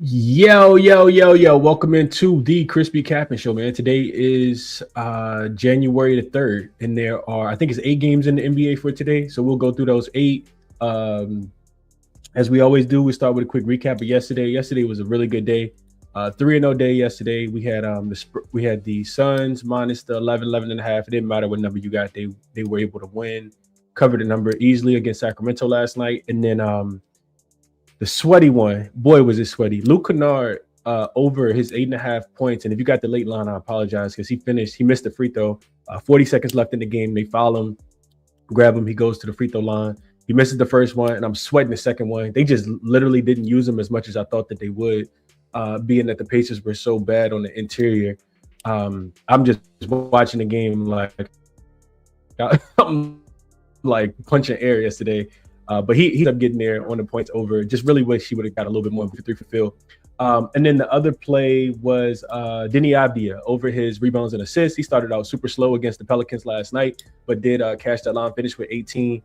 Yo. Welcome into the ChrisBeCappinn show, man. Today is January the 3rd, and there are, I think it's 8 games in the NBA for today. So we'll go through those 8. As we always do, we start with a quick recap of yesterday. Yesterday was a really good day. 3-0 day yesterday. We had the Suns minus the 11 and a half. It didn't matter what number you got. They were able to win, covered the number easily against Sacramento last night. And then the sweaty one, boy, was it sweaty. Luke Kennard over his 8.5 points. And if you got the late line, I apologize because he missed the free throw. 40 seconds left in the game. They foul him, grab him. He goes to the free throw line. He misses the first one, and I'm sweating the second one. They just literally didn't use him as much as I thought that they would, being that the Pacers were so bad on the interior. I'm just watching the game like I'm like punching air yesterday. But he ended up getting there on the points over. Just really wish he would have got a little bit more 3 for Phil. And then the other play was Denny Avdia over his rebounds and assists. He started out super slow against the Pelicans last night, but did cash that line, finish with 18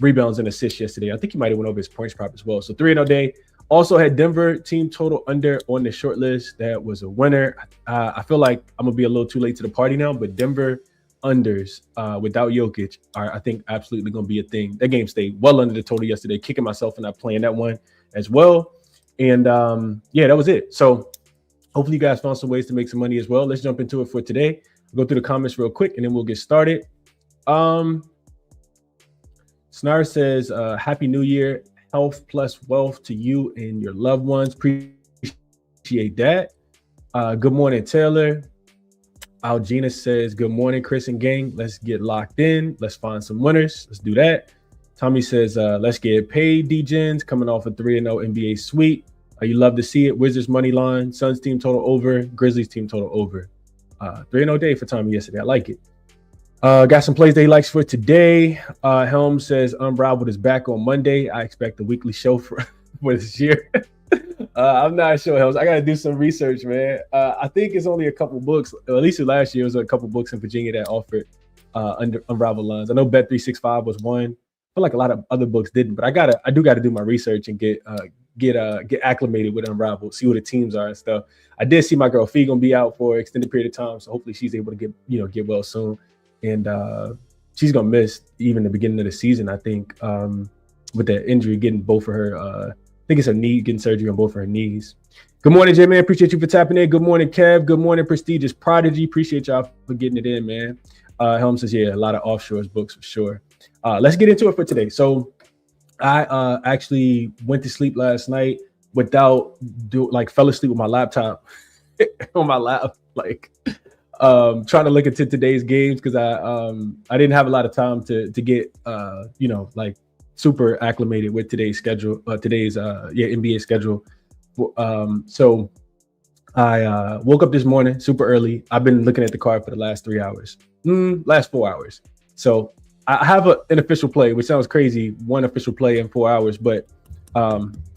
rebounds and assists yesterday. I think he might have went over his points prop as well. So 3-0 day. Also had Denver team total under on the short list. That was a winner. I feel like I'm going to be a little too late to the party now, but Denver unders without Jokic are, I think, absolutely going to be a thing. That game stayed well under the total yesterday, kicking myself for not playing that one as well. And yeah, that was it. So hopefully you guys found some ways to make some money as well. Let's jump into it for today. We'll go through the comments real quick and then we'll get started. Snar says, Happy New Year, health plus wealth to you and your loved ones. Appreciate that. Good morning, Taylor. Algina says, good morning, Chris and gang. Let's get locked in. Let's find some winners. Let's do that. Tommy says, let's get paid, D-Gens, coming off a 3-0 NBA sweep. You love to see it. Wizards money line, Suns team total over, Grizzlies team total over. 3-0 day for Tommy yesterday. I like it. Got some plays that he likes for today. Helm says, Unraveled is back on Monday. I expect a weekly show for this year. I'm not sure, Helms. I got to do some research, man. I think it's only a couple books. At least last year, it was a couple books in Virginia that offered unraveled lines. I know Bet365 was one. I feel like a lot of other books didn't, but I do got to do my research and get acclimated with Unraveled, see what the teams are and stuff. I did see my girl Fee gonna be out for an extended period of time, so hopefully she's able to get well soon. And she's gonna miss even the beginning of the season, I think, with that injury, getting both of her. I think it's her knee, getting surgery on both of her knees. Good morning, J-Man. Appreciate you for tapping in. Good morning, Kev. Good morning, Prestigious Prodigy. Appreciate y'all for getting it in, man. Helm says, yeah, a lot of offshores books for sure. Let's get into it for today. So I actually went to sleep last night without fell asleep with my laptop on my lap, trying to look into today's games because I didn't have a lot of time to get super acclimated with today's schedule, NBA schedule. So I woke up this morning super early. I've been looking at the card for the last 3 hours, last 4 hours. So I have an official play, which sounds crazy, one official play in 4 hours, but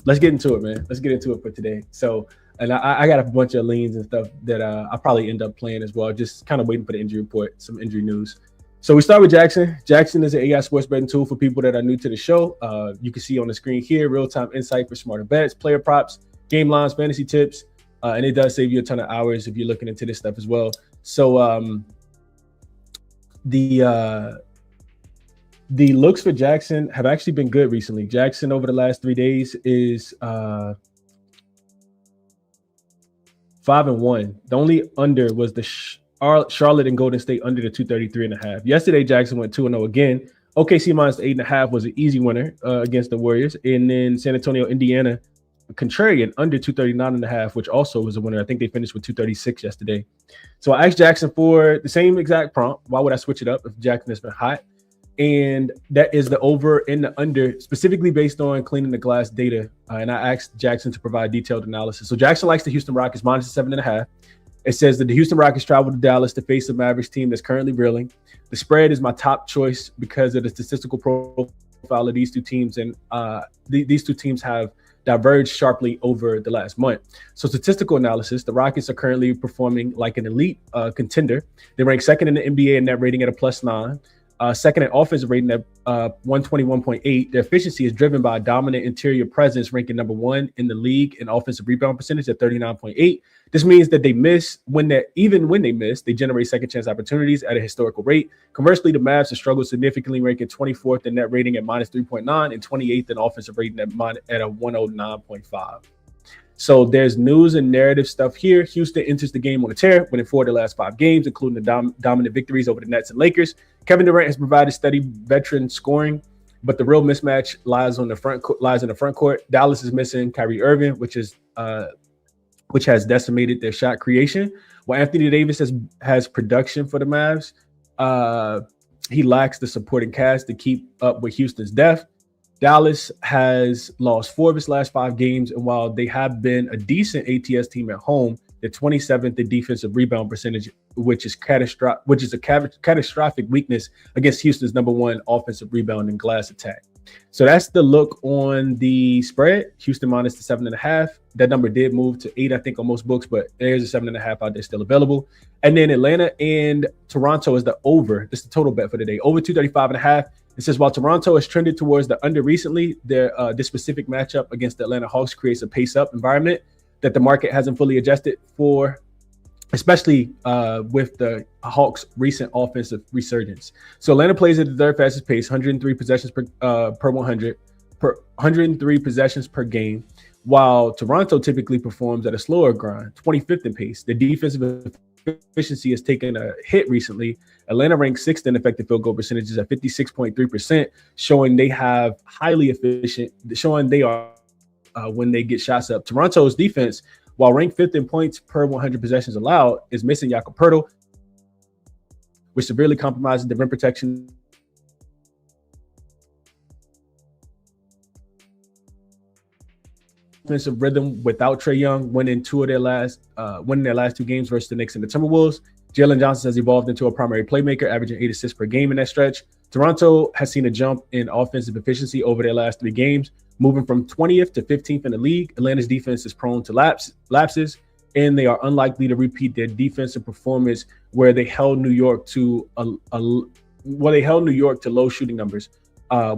let's get into it, man. Let's get into it for today. So, and I got a bunch of leans and stuff that I'll probably end up playing as well, just kind of waiting for the injury report, some injury news. So we start with JaXon. JaXon is an AI sports betting tool for people that are new to the show. You can see on the screen here, real-time insight for smarter bets, player props, game lines, fantasy tips, and it does save you a ton of hours if you're looking into this stuff as well. So the looks for JaXon have actually been good recently. JaXon over the last 3 days is 5-1. The only under was the Charlotte and Golden State under the 233.5. Yesterday, JaXon went 2-0 again. OKC minus the 8.5 was an easy winner against the Warriors. And then San Antonio, Indiana, contrarian under 239.5, which also was a winner. I think they finished with 236 yesterday. So I asked JaXon for the same exact prompt. Why would I switch it up if JaXon has been hot? And that is the over and the under, specifically based on cleaning the glass data. And I asked JaXon to provide detailed analysis. So JaXon likes the Houston Rockets minus 7.5. It says that the Houston Rockets travel to Dallas to face a Mavericks team that's currently reeling. The spread is my top choice because of the statistical profile of these two teams. And these two teams have diverged sharply over the last month. So statistical analysis, the Rockets are currently performing like an elite contender. They rank second in the NBA in net rating at a +9. second in offensive rating at 121.8. Their efficiency is driven by a dominant interior presence, ranking number 1 in the league in offensive rebound percentage at 39.8. This means that they miss even when they miss, they generate second chance opportunities at a historical rate. Conversely, the Mavs have struggled significantly, ranking 24th in net rating at -3.9 and 28th in offensive rating at a 109.5. So there's news and narrative stuff here. Houston enters the game on a tear, winning 4 of the last 5 games, including the dominant victories over the Nets and Lakers. Kevin Durant has provided steady veteran scoring, but the real mismatch lies in the front court. Dallas is missing Kyrie Irving, which has decimated their shot creation. While Anthony Davis has production for the Mavs, he lacks the supporting cast to keep up with Houston's depth. Dallas has lost 4 of its last 5 games, and while they have been a decent ATS team at home, they're 27th in defensive rebound percentage, which is a catastrophic weakness against Houston's number 1 offensive rebound and glass attack. So that's the look on the spread. Houston minus the 7.5. That number did move to 8, I think, on most books, but there's a 7.5 out there still available. And then Atlanta and Toronto is the over. This is the total bet for today. Over 235.5. It says while Toronto has trended towards the under recently, this specific matchup against the Atlanta Hawks creates a pace-up environment that the market hasn't fully adjusted for, especially with the Hawks' recent offensive resurgence. So Atlanta plays at the third fastest pace, 103 possessions per 103 possessions per game, while Toronto typically performs at a slower grind, 25th in pace. The defensive efficiency has taken a hit recently. Atlanta ranks 6th in effective field goal percentages at 56.3%, showing they have highly efficient, showing they are when they get shots up. Toronto's defense, while ranked 5th in points per 100 possessions allowed, is missing Jakob Poeltl, which severely compromises the rim protection offensive rhythm without Trae Young, winning their last 2 games versus the Knicks and the Timberwolves. Jalen Johnson has evolved into a primary playmaker, averaging 8 assists per game in that stretch. Toronto has seen a jump in offensive efficiency over their last 3 games, moving from 20th to 15th in the league. Atlanta's defense is prone to lapses, and they are unlikely to repeat their defensive performance where they held New York to low shooting numbers.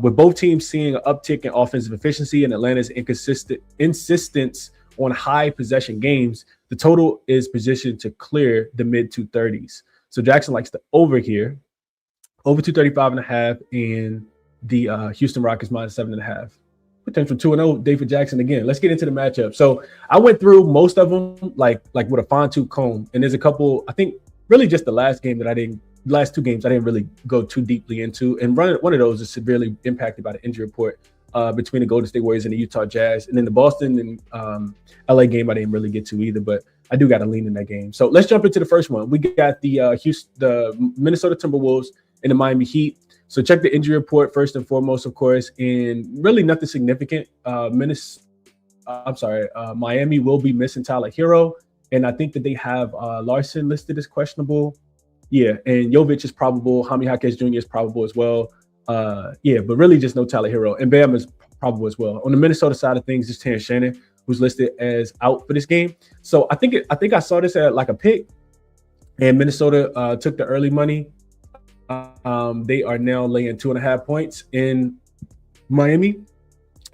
With both teams seeing an uptick in offensive efficiency and Atlanta's insistence on high possession games, the total is positioned to clear the mid 230s. So JaXon likes the over here, over 235.5, and the Houston Rockets minus 7.5. Potential 2-0 day for JaXon again. Let's get into the matchup. So I went through most of them like with a fine-tooth comb, and there's a couple, I think really just the last 2 games I didn't really go too deeply into, and one of those is severely impacted by the injury report between the Golden State Warriors and the Utah Jazz, and then the Boston and LA game I didn't really get to either, but I do got to lean in that game. So let's jump into the first one. We got the Minnesota Timberwolves and the Miami Heat. So check the injury report first and foremost, of course, and really nothing significant. Miami will be missing Tyler Hero, and I think that they have Larson listed as questionable. Yeah, and Jovic is probable. Jaime Jaquez Jr. is probable as well. But really just no Tyler Hero. And Bam is probable as well. On the Minnesota side of things, it's Terrence Shannon, who's listed as out for this game. So I think I saw this at like a pick, and Minnesota took the early money. They are now laying 2.5 points in Miami.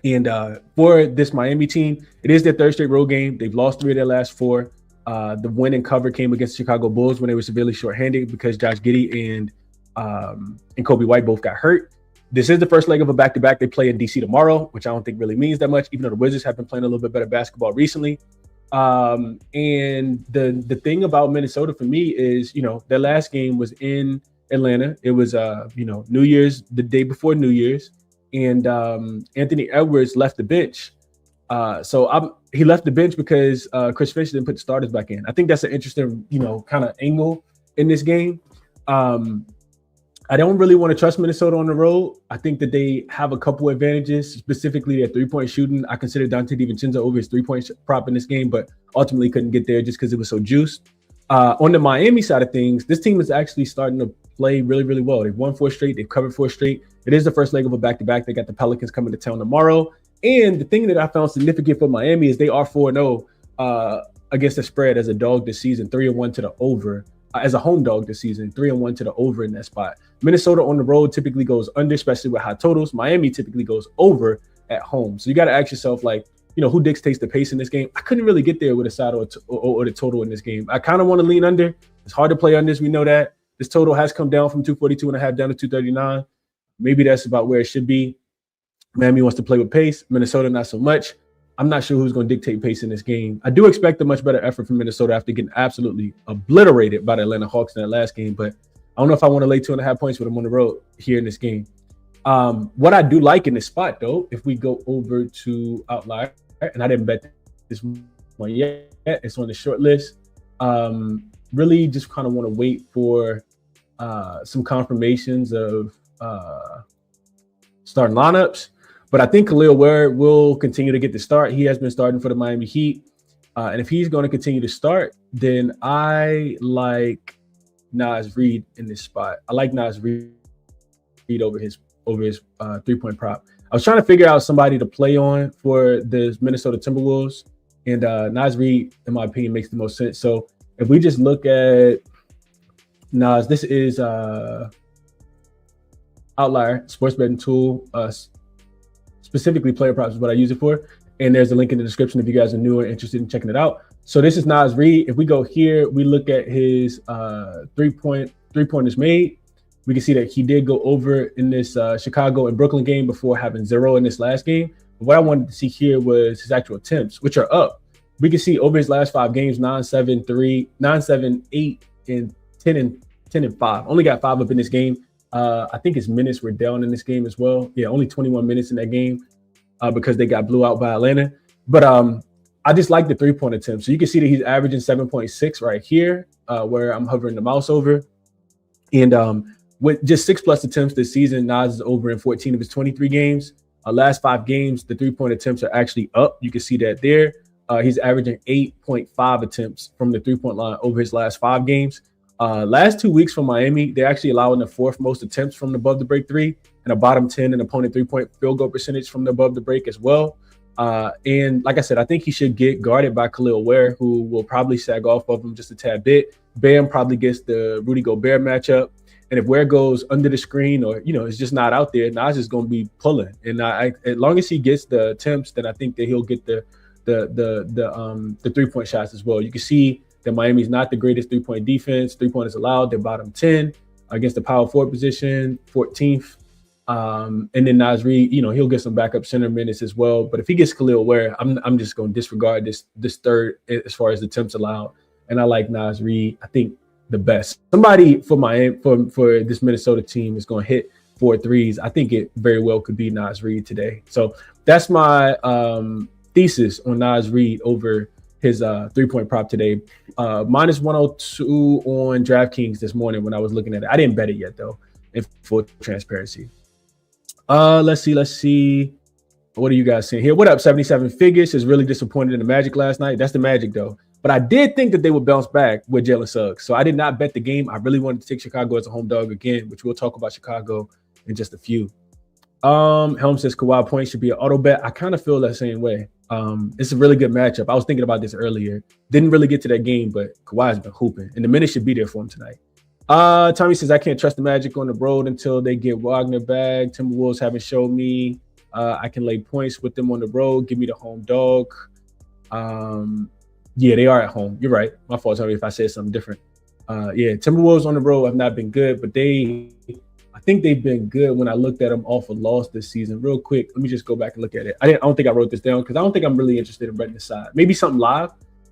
And for this Miami team, it is their third straight road game. They've lost 3 of their last 4. The win and cover came against the Chicago Bulls when they were severely shorthanded because Josh Giddey and Kobe White both got hurt. This is the first leg of a back-to-back. They play in DC tomorrow, which I don't think really means that much, even though the Wizards have been playing a little bit better basketball recently. And the thing about Minnesota for me is, their last game was in Atlanta. It was, New Year's, the day before New Year's, and Anthony Edwards left the bench. He left the bench because Chris Finch didn't put the starters back in. I think that's an interesting, kind of angle in this game. I don't really want to trust Minnesota on the road. I think that they have a couple advantages, specifically their 3-point shooting. I consider Dante DiVincenzo over his 3-point prop in this game, but ultimately couldn't get there just because it was so juiced. On the Miami side of things, this team is actually starting to play really, really well. They've won 4 straight. They've covered 4 straight. It is the first leg of a back-to-back. They got the Pelicans coming to town tomorrow. And the thing that I found significant for Miami is they are 4-0 against the spread as a dog this season, 3-1 to the over. As a home dog this season, 3-1 to the over in that spot. Minnesota on the road typically goes under, especially with high totals. Miami typically goes over at home. So you got to ask yourself, like, who dictates the pace in this game? I couldn't really get there with a side or the total in this game. I kind of want to lean under. It's hard to play unders. We know that. This total has come down from 242.5 down to 239. Maybe that's about where it should be. Miami wants to play with pace. Minnesota, not so much. I'm not sure who's going to dictate pace in this game. I do expect a much better effort from Minnesota after getting absolutely obliterated by the Atlanta Hawks in that last game. But I don't know if I want to lay 2.5 points with them on the road here in this game. What I do like in this spot, though, if we go over to Outlier, and I didn't bet this one yet. It's on the short list. Really just kind of want to wait for some confirmations of starting lineups. But I think Khalil Ware will continue to get the start. He has been starting for the Miami Heat. And if he's going to continue to start, then I like Naz Reid in this spot. I like Naz Reid over his 3-point prop. I was trying to figure out somebody to play on for the Minnesota Timberwolves. And Naz Reid, in my opinion, makes the most sense. So if we just look at Naz, this is Outlier, sports betting tool. Specifically player props is what I use it for. And there's a link in the description if you guys are new or interested in checking it out. So this is Naz Reid. If we go here, we look at his three-pointers made. We can see that he did go over in this Chicago and Brooklyn game before having 0 in this last game. But what I wanted to see here was his actual attempts, which are up. We can see over his last 5 games, 9, 7, 3, 9, 7, 8, and 10 and 5. Only got 5 up in this game. I think his minutes were down in this game as well. Yeah, only 21 minutes in that game because they got blew out by Atlanta. But I just like the 3-point attempts. So you can see that he's averaging 7.6 right here where I'm hovering the mouse over. And with just 6+ attempts this season, Naz is over in 14 of his 23 games. Last 5 games, the 3-point attempts are actually up. You can see that there. He's averaging 8.5 attempts from the 3-point line over his last 5 games. Last 2 weeks from Miami, they're actually allowing the 4th most attempts from above the break 3 and a bottom 10 in opponent 3-point field goal percentage from the above the break as well. And like I said, I think he should get guarded by Khalil Ware, who will probably sag off of him just a tad bit. Bam probably gets the Rudy Gobert matchup. And if Ware goes under the screen or, it's just not out there, Naz is going to be pulling. And as long as he gets the attempts, then I think that he'll get the 3-point shots as well. You can see that Miami's not the greatest 3-point defense. 3-pointers allowed. They're bottom 10 against the power forward position, 14th. And then Naz Reid, he'll get some backup center minutes as well. But if he gets Khalil Ware, I'm just going to disregard this third as far as the attempts allowed. And I like Naz Reid, I think, the best. Somebody for this Minnesota team is going to hit 4 threes. I think it very well could be Naz Reid today. So that's my thesis on Naz Reid over his 3-point prop today. Minus 102 on DraftKings this morning when I was looking at it. I didn't bet it yet, though, in full transparency. Let's see. What are you guys seeing here? What up, 77 Figures is really disappointed in the Magic last night. That's the Magic, though. But I did think that they would bounce back with Jalen Suggs. So I did not bet the game. I really wanted to take Chicago as a home dog again, which we'll talk about Chicago in just a few. Helm says Kawhi points should be an auto bet. I kind of feel that same way. It's a really good matchup. I was thinking about this earlier. Didn't really get to that game, but Kawhi's been hooping. And the minutes should be there for him tonight. Tommy says, I can't trust the Magic on the road until they get Wagner back. Timberwolves haven't showed me I can lay points with them on the road. Give me the home dog. Yeah, they are at home. You're right. My fault, Tommy, if I said something different. Yeah, Timberwolves on the road have not been good, but I think they've been good when I looked at them off a loss this season. Real quick, let me just go back and look at it. I don't think I wrote this down because I don't think I'm really interested in betting this side. Maybe something live.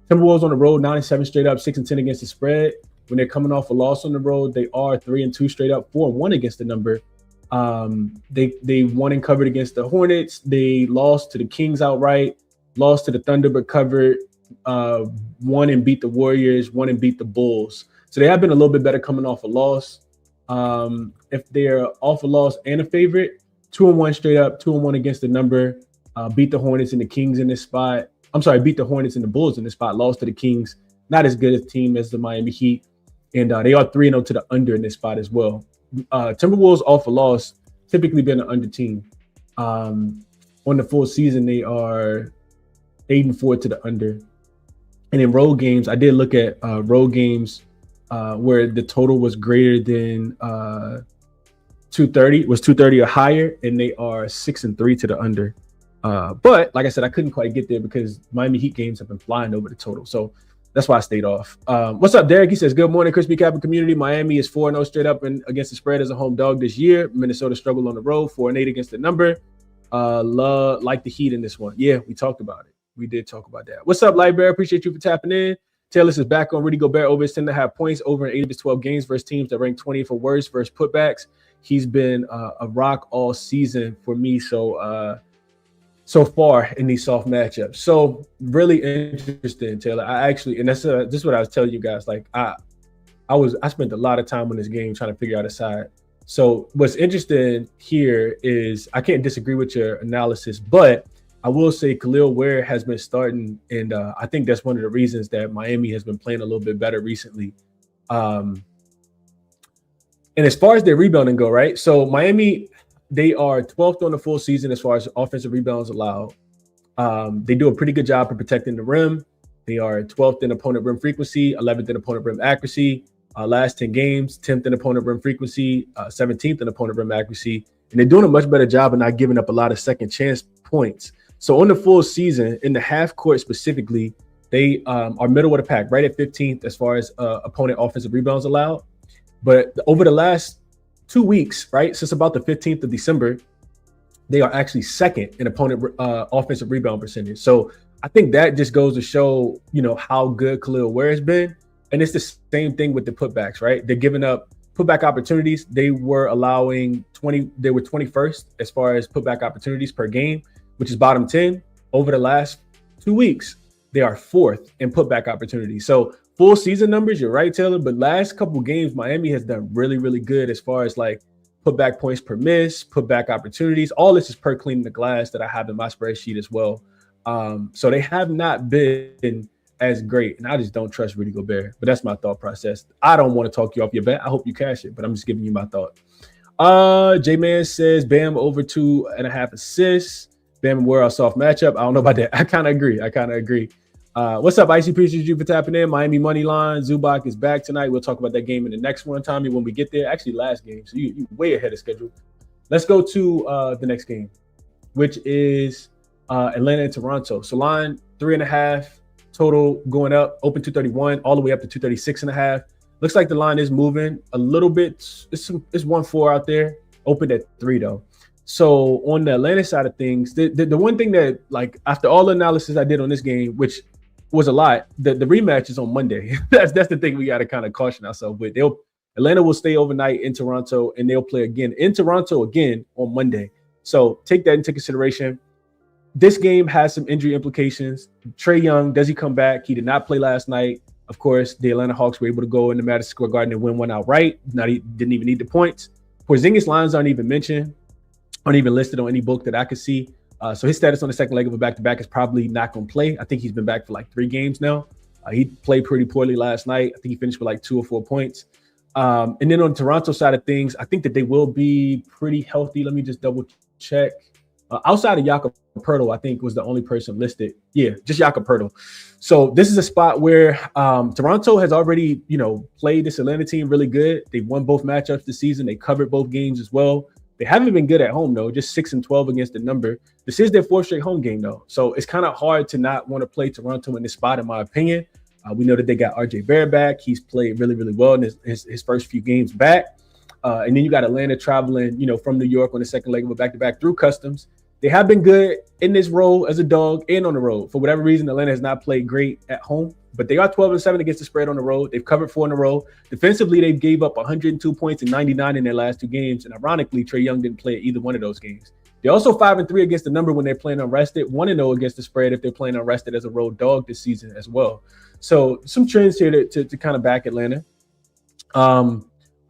Timberwolves on the road, 9-7 straight up, 6-10 against the spread. When they're coming off a loss on the road, they are 3-2 straight up, 4-1 against the number. They won and covered against the Hornets. They lost to the Kings outright, lost to the Thunder but covered, won and beat the Warriors, won and beat the Bulls. So they have been a little bit better coming off a loss. If they're off a loss and a favorite, 2-1 straight up, 2-1 against the number, beat the Hornets and the Kings in this spot. Beat the Hornets and the Bulls in this spot, lost to the Kings. Not as good a team as the Miami Heat. And they are 3-0 to the under in this spot as well. Timberwolves off a loss, typically been an under team. On the full season, they are 8-4 to the under. And in road games, I did look at road games where the total was greater than 230 was 230 or higher, and they are 6-3 to the under. But like I said, I couldn't quite get there because Miami Heat games have been flying over the total. So that's why I stayed off. What's up, Derek? He says, good morning, ChrisBeCappinn community. Miami is 4-0 straight up and against the spread as a home dog this year. Minnesota struggled on the road, 4-8 against the number. Like the Heat in this one. Yeah, we talked about it. We did talk about that. What's up, Lightbearer? Appreciate you for tapping in. Taylor is back on Rudy Gobert over his 10.5 points over in 8 of his 12 games versus teams that rank 20th or worse versus putbacks. He's been a rock all season for me so far in these soft matchups. So really interesting, Taylor. I actually, and this is what I was telling you guys. Like I spent a lot of time on this game trying to figure out a side. So what's interesting here is I can't disagree with your analysis, but I will say Khalil Ware has been starting, and I think that's one of the reasons that Miami has been playing a little bit better recently. And as far as their rebounding go, right? So Miami, they are 12th on the full season as far as offensive rebounds allowed. They do a pretty good job of protecting the rim. They are 12th in opponent rim frequency, 11th in opponent rim accuracy. Last 10 games, 10th in opponent rim frequency, 17th in opponent rim accuracy. And they're doing a much better job of not giving up a lot of second chance points. So on the full season, in the half court specifically, they are middle of the pack, right at 15th as far as opponent offensive rebounds allowed. But over the last 2 weeks, right, since about the 15th of December, they are actually second in opponent offensive rebound percentage. So I think that just goes to show, how good Khalil Ware has been. And it's the same thing with the putbacks, right? They're giving up putback opportunities. They were allowing 20. They were 21st as far as putback opportunities per game, which is bottom 10. Over the last 2 weeks, they are 4th in putback opportunities. So full season numbers, you're right, Taylor. But last couple games, Miami has done really, really good as far as like putback points per miss, putback opportunities. All this is per cleaning the glass that I have in my spreadsheet as well. So they have not been as great, and I just don't trust Rudy Gobert. But that's my thought process. I don't want to talk you off your bet. I hope you cash it, but I'm just giving you my thought. J-Man says Bam over 2.5 assists. Bam and Ware are soft matchup. I don't know about that. I kind of agree. What's up, Icy? Appreciate you for tapping in. Miami money line. Zubac is back tonight. We'll talk about that game in the next one, Tommy, when we get there. Actually, last game. So you way ahead of schedule. Let's go to the next game, which is Atlanta and Toronto. So line 3.5. Total going up, open 231, all the way up to 236.5. Looks like the line is moving a little bit. It's 1-4 out there. Opened at 3 though. So on the Atlanta side of things, the one thing that, like, after all the analysis I did on this game, which was a lot, the rematch is on Monday. that's the thing we got to kind of caution ourselves with. Atlanta will stay overnight in Toronto, and they'll play again in Toronto again on Monday. So take that into consideration. This game has some injury implications. Trae Young, does he come back? He did not play last night. Of course, the Atlanta Hawks were able to go into Madison Square Garden and win one outright. He didn't even need the points. Porzingis lines aren't even mentioned, aren't even listed on any book that I could see. So his status on the second leg of a back-to-back is probably not going to play. I think he's been back for like 3 games now. He played pretty poorly last night. I think he finished with like 2 or 4 points. And then on the Toronto side of things, I think that they will be pretty healthy. Let me just double check. Outside of Jakob Poeltl, I think was the only person listed. Yeah, just Jakob Poeltl. So this is a spot where Toronto has already, played this Atlanta team really good. They've won both matchups this season. They covered both games as well. They haven't been good at home, though, just 6-12 against the number. This is their 4th straight home game, though. So it's kind of hard to not want to play Toronto in this spot, in my opinion. We know that they got RJ Barrett back. He's played really, really well in his first few games back. And then you got Atlanta traveling, from New York on the second leg of a back-to-back through Customs. They have been good in this role as a dog and on the road. For whatever reason, Atlanta has not played great at home, but they are 12-7 against the spread on the road. They've covered 4 in a row. Defensively, they gave up 102 points and 99 in their last 2 games. And ironically, Trae Young didn't play either one of those games. They're also 5-3 against the number when they're playing unrested, 1-0 against the spread if they're playing unrested as a road dog this season as well. So some trends here to kind of back Atlanta.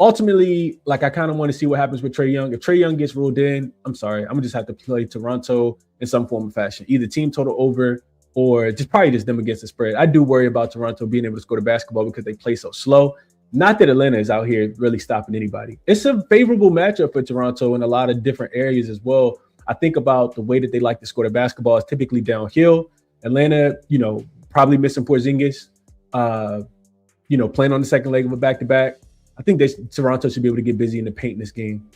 Ultimately, like, I kind of want to see what happens with Trae Young. If Trae Young gets ruled in, I'm sorry, I'm gonna just have to play Toronto in some form of fashion, either team total over or probably just them against the spread. I do worry about Toronto being able to score the basketball because they play so slow. Not that Atlanta is out here really stopping anybody. It's a favorable matchup for Toronto in a lot of different areas as well. I think about the way that they like to score the basketball is typically downhill. Atlanta, probably missing Porzingis, playing on the second leg of a back-to-back. I think Toronto should be able to get busy in the paint in this game.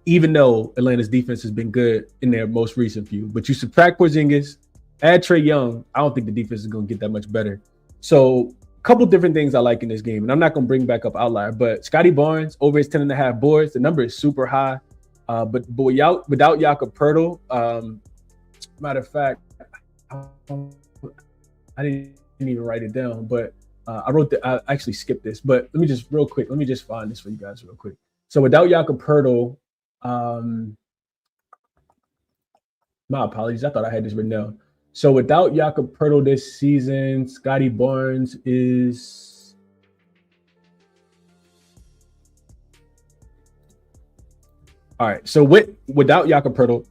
even though Atlanta's defense has been good in their most recent few. But you subtract Porzingis, add Trae Young, I don't think the defense is going to get that much better. So a couple different things I like in this game, and I'm not going to bring back up outlier, but Scotty Barnes over his 10.5 boards, the number is super high. But without Jakob Poeltl, matter of fact, I didn't even write it down, but I actually skipped this, but let me just find this for you guys real quick. So without Jakob Poeltl, my apologies. I thought I had this written down. So without Jakob Poeltl this season, Scotty Barnes is all right. So without Jakob Poeltl,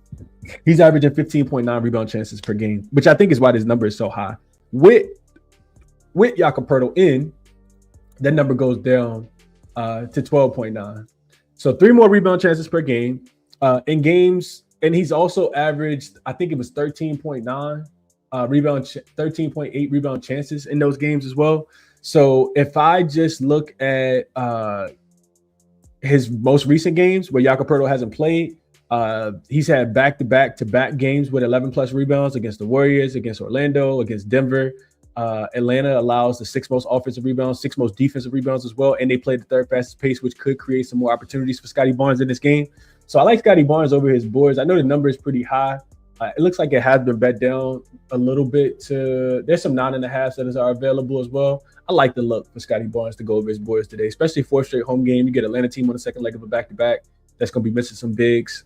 he's averaging 15.9 rebound chances per game, which I think is why this number is so high. With Jakob Poeltl in, that number goes down to 12.9. So 3 more rebound chances per game in games. And he's also averaged, I think it was 13.9 13.8 rebound chances in those games as well. So if I just look at his most recent games where Jakob Poeltl hasn't played, he's had back-to-back games with 11 plus rebounds against the Warriors, against Orlando, against Denver. Atlanta allows the 6th most offensive rebounds, 6th most defensive rebounds as well, and they play the 3rd fastest pace, which could create some more opportunities for Scotty Barnes in this game. So I like Scotty Barnes over his boards. I know the number is pretty high. It looks like it has been bet down a little bit to – there's some 9.5s that are available as well. I like the look for Scotty Barnes to go over his boards today, especially 4th straight home game. You get Atlanta team on the second leg of a back-to-back that's going to be missing some bigs,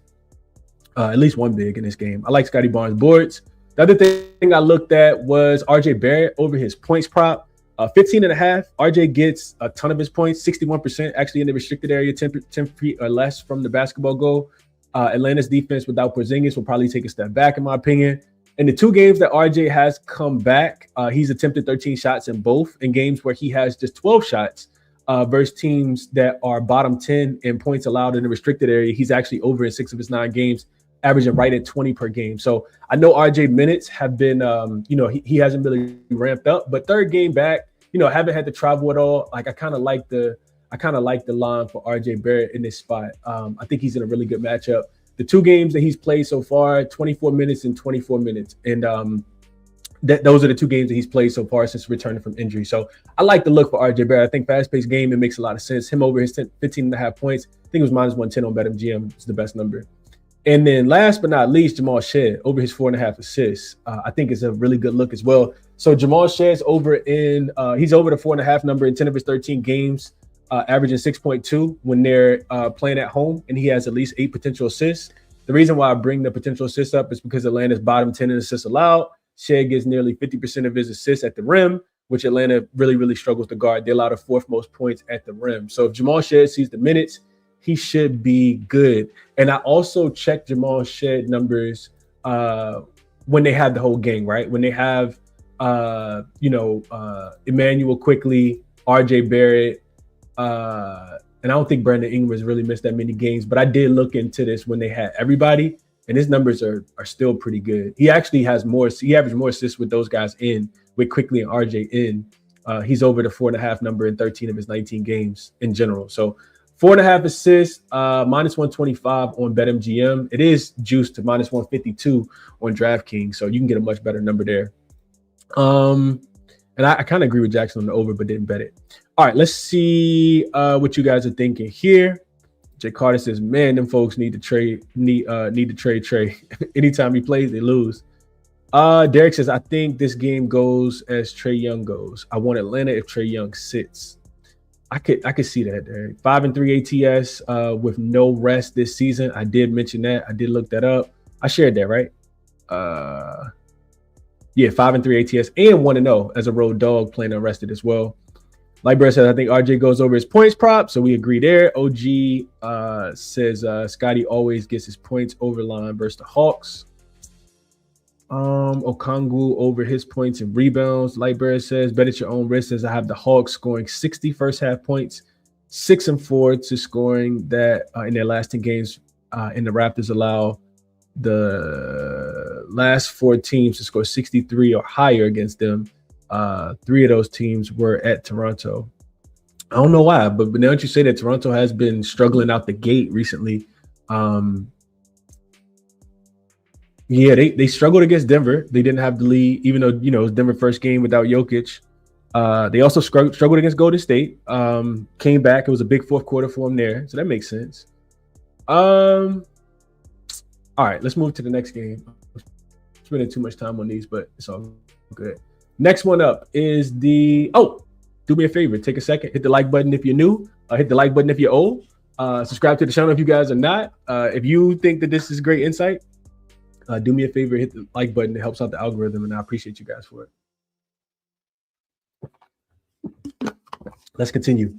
at least one big in this game. I like Scotty Barnes' boards. The other thing I looked at was RJ Barrett over his points prop. 15.5. RJ gets a ton of his points, 61% actually in the restricted area, 10 feet or less from the basketball goal. Atlanta's defense without Porzingis will probably take a step back, in my opinion. In the 2 games that RJ has come back, he's attempted 13 shots in both. In games where he has just 12 shots versus teams that are bottom 10 in points allowed in the restricted area, he's actually over in 6 of his 9 games, averaging right at 20 per game. So I know RJ minutes have been, he hasn't really ramped up, but 3rd game back, haven't had to travel at all. Like I kind of like the line for RJ Barrett in this spot. I think he's in a really good matchup. The 2 games that he's played so far, 24 minutes and 24 minutes. And those are the 2 games that he's played so far since returning from injury. So I like the look for RJ Barrett. I think fast-paced game, it makes a lot of sense. Him over his 15.5 points. I think it was -110 on BetMGM. It's the best number. And then last but not least, Jamal Shead over his 4.5 assists. I think it's a really good look as well. So Jamal Shead's he's over the 4.5 number in 10 of his 13 games, averaging 6.2 when they're playing at home, and he has at least 8 potential assists. The reason why I bring the potential assists up is because Atlanta's bottom 10 in assists allowed. Shead gets nearly 50% of his assists at the rim, which Atlanta really, really struggles to guard. They allow the 4th most points at the rim. So if Jamal Shead sees the minutes, he should be good. And I also checked Jamal Shead numbers when they have the whole gang, right? When they have, Emmanuel Quickly, RJ Barrett, and I don't think Brandon Ingram's really missed that many games, but I did look into this when they had everybody, and his numbers are still pretty good. He actually has he averaged more assists with those guys in, with Quickly and RJ in. He's over the 4.5 number in 13 of his 19 games in general. So 4.5 assists, -125 on BetMGM. It is juiced to -152 on DraftKings, so you can get a much better number there. And I kind of agree with JaXon on the over, but didn't bet it. All right, let's see what you guys are thinking here. Jay Carter says, "Man, them folks need to trade Trey. Anytime he plays, they lose." Derek says, "I think this game goes as Trae Young goes. I want Atlanta if Trae Young sits." I could see that, Derek. 5-3 ATS with no rest this season. I did mention that. I did look that up. I shared that, right? 5-3 ATS and 1-0 as a road dog playing unrested as well. Lightbird says, "I think RJ goes over his points prop," so we agree there. OG says Scotty always gets his points over line versus the Hawks. Okongwu over his points and rebounds. Lightbird says, "Bet at your own risk," says I have the Hawks scoring 60 first half points, 6-4 to scoring that in their last 10 games. And the Raptors allow the last 4 teams to score 63 or higher against them. 3 of those teams were at Toronto. I don't know why, but now that you say that, Toronto has been struggling out the gate recently. Yeah, they struggled against Denver. They didn't have the lead, even though it was Denver's first game without Jokic. They also struggled against Golden State. Came back. It was a big fourth quarter for them there, so that makes sense. All right, let's move to the next game. I'm spending too much time on these, but it's all good. Next one up is do me a favor, take a second, hit the like button if you're new, hit the like button if you're old, subscribe to the channel if you guys are not. If you think that this is great insight, do me a favor, hit the like button. It helps out the algorithm, and I appreciate you guys for it. Let's continue.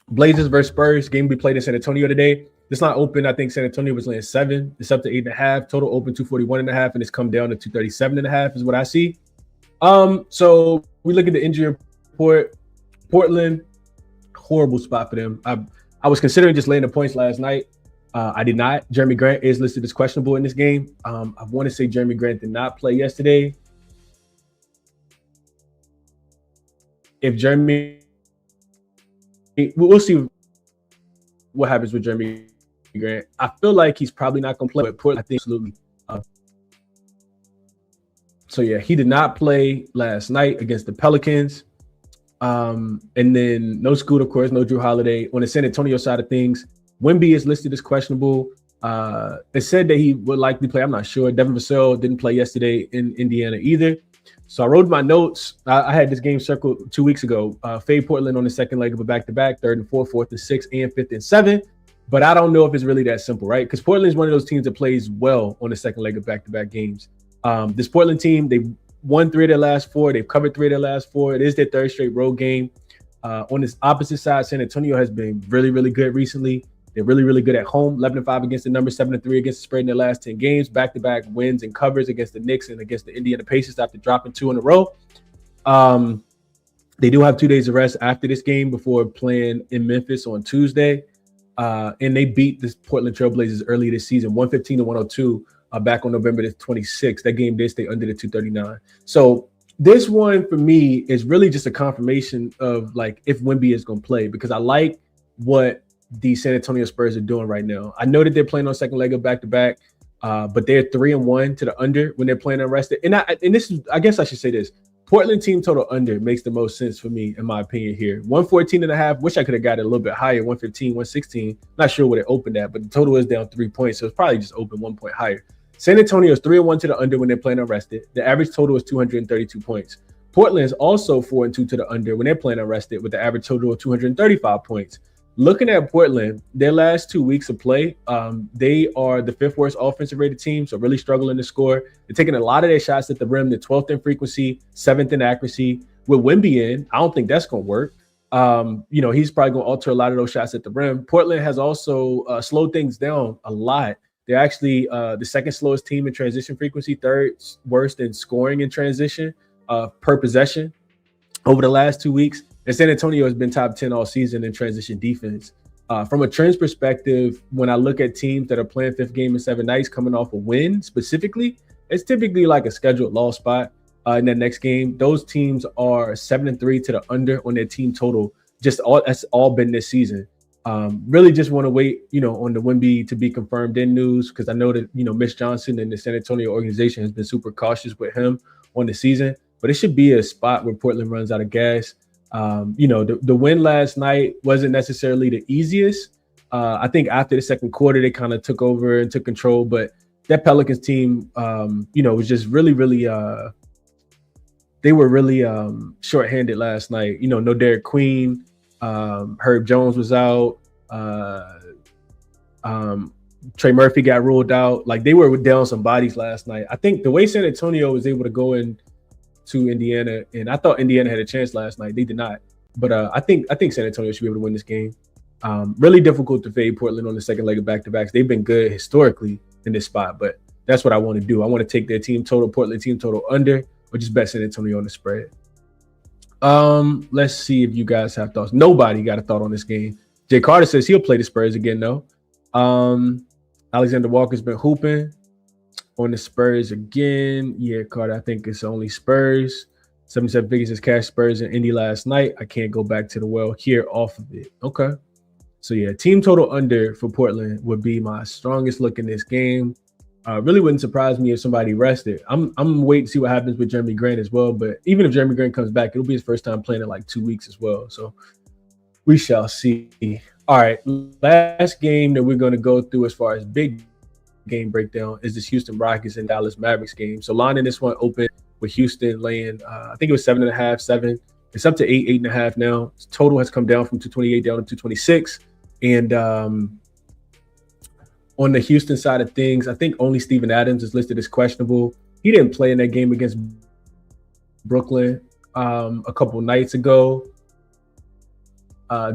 Blazers versus Spurs. Game we played in San Antonio today. This line open, I think San Antonio was laying 7. It's up to 8.5. Total open 241.5, and it's come down to 237.5 is what I see. So we look at the injury report. Portland, horrible spot for them. I was considering just laying the points last night. I did not. Jeremy Grant is listed as questionable in this game. I want to say Jeremy Grant did not play yesterday. If Jeremy, we'll see what happens with Jeremy Grant. I feel like he's probably not going to play, but Portland, I think absolutely. So yeah, he did not play last night against the Pelicans. And then no Scoot, of course, no Drew Holiday. On the San Antonio side of things, Wemby is listed as questionable. It said that he would likely play. I'm not sure. Devin Vassell didn't play yesterday in Indiana either. So I wrote my notes. I had this game circled 2 weeks ago. Fade Portland on the second leg of a back-to-back, third and fourth and sixth, and fifth and seventh. But I don't know if it's really that simple, right? Because Portland is one of those teams that plays well on the second leg of back-to-back games. This Portland team, they won 3 of their last 4. They've covered 3 of their last 4. It is their third straight road game. On this opposite side, San Antonio has been really, really good recently. They're really, really good at home. 11-5 against the number, 7-3 against the spread in their last 10 games. Back-to-back wins and covers against the Knicks and against the Indiana Pacers after dropping 2 in a row. They do have 2 days of rest after this game before playing in Memphis on Tuesday. And they beat the Portland Trailblazers early this season, 115-102, back on November the 26th. That game did stay under the 239. So this one for me is really just a confirmation of like if Wemby is going to play, because I like what the San Antonio Spurs are doing right now. I know that they're playing on second leg of back-to-back, but they're 3-1 to the under when they're playing unrested. And this is, I guess I should say this, Portland team total under makes the most sense for me, in my opinion here. 114.5, wish I could have got it a little bit higher, 115, 116. Not sure what it opened at, but the total is down 3 points, so it's probably just open 1 point higher. San Antonio is 3-1 to the under when they're playing unrested. The average total is 232 points. Portland is also 4-2 to the under when they're playing unrested with the average total of 235 points. Looking at Portland, their last 2 weeks of play, they are the 5th worst offensive rated team, so really struggling to score. They're taking a lot of their shots at the rim, the 12th in frequency, 7th in accuracy. With Wemby in, I don't think that's going to work. He's probably going to alter a lot of those shots at the rim. Portland has also slowed things down a lot. They're actually the second slowest team in transition frequency, 3rd worst in scoring in transition per possession over the last 2 weeks. And San Antonio has been top 10 all season in transition defense. From a trends perspective, when I look at teams that are playing 5th game in 7 nights coming off a win specifically, it's typically like a scheduled loss spot in that next game. Those teams are 7-3 to the under on their team total. That's all been this season. Really just want to wait, on the Wemby to be confirmed in news, because I know that, Mitch Johnson and the San Antonio organization has been super cautious with him on the season. But it should be a spot where Portland runs out of gas. The win last night wasn't necessarily the easiest. I think after the second quarter, they kind of took over and took control. But that Pelicans team, was just really, really they were really shorthanded last night. No Derek Queen. Herb Jones was out. Trey Murphy got ruled out. Like, they were down some bodies last night. I think the way San Antonio was able to go in to Indiana, and I thought Indiana had a chance last night. They did not. But I think San Antonio should be able to win this game. Really difficult to fade Portland on the second leg of back-to-backs. They've been good historically in this spot, but that's what I want to do. I want to take their team total, Portland team total under, or just bet San Antonio on the spread. Let's see if you guys have thoughts. Nobody got a thought on this game. Jay Carter says he'll play the Spurs again, though. Alexander Walker's been hooping on the Spurs again. Yeah, Carter, I think it's only Spurs. 77 figures is cash Spurs in Indy last night. I can't go back to the well here off of it. Okay. So yeah, team total under for Portland would be my strongest look in this game. Really wouldn't surprise me if somebody rested. I'm waiting to see what happens with Jeremy Grant as well. But even if Jeremy Grant comes back, it'll be his first time playing in like 2 weeks as well. So we shall see. All right, last game that we're going to go through as far as big game breakdown is this Houston Rockets and Dallas Mavericks game. So line in this one open with Houston laying, I think it was 7.5, 7. It's up to 8, 8.5 now. Total has come down from 228 down to 226. And on the Houston side of things, I think only Steven Adams is listed as questionable. He didn't play in that game against Brooklyn a couple nights ago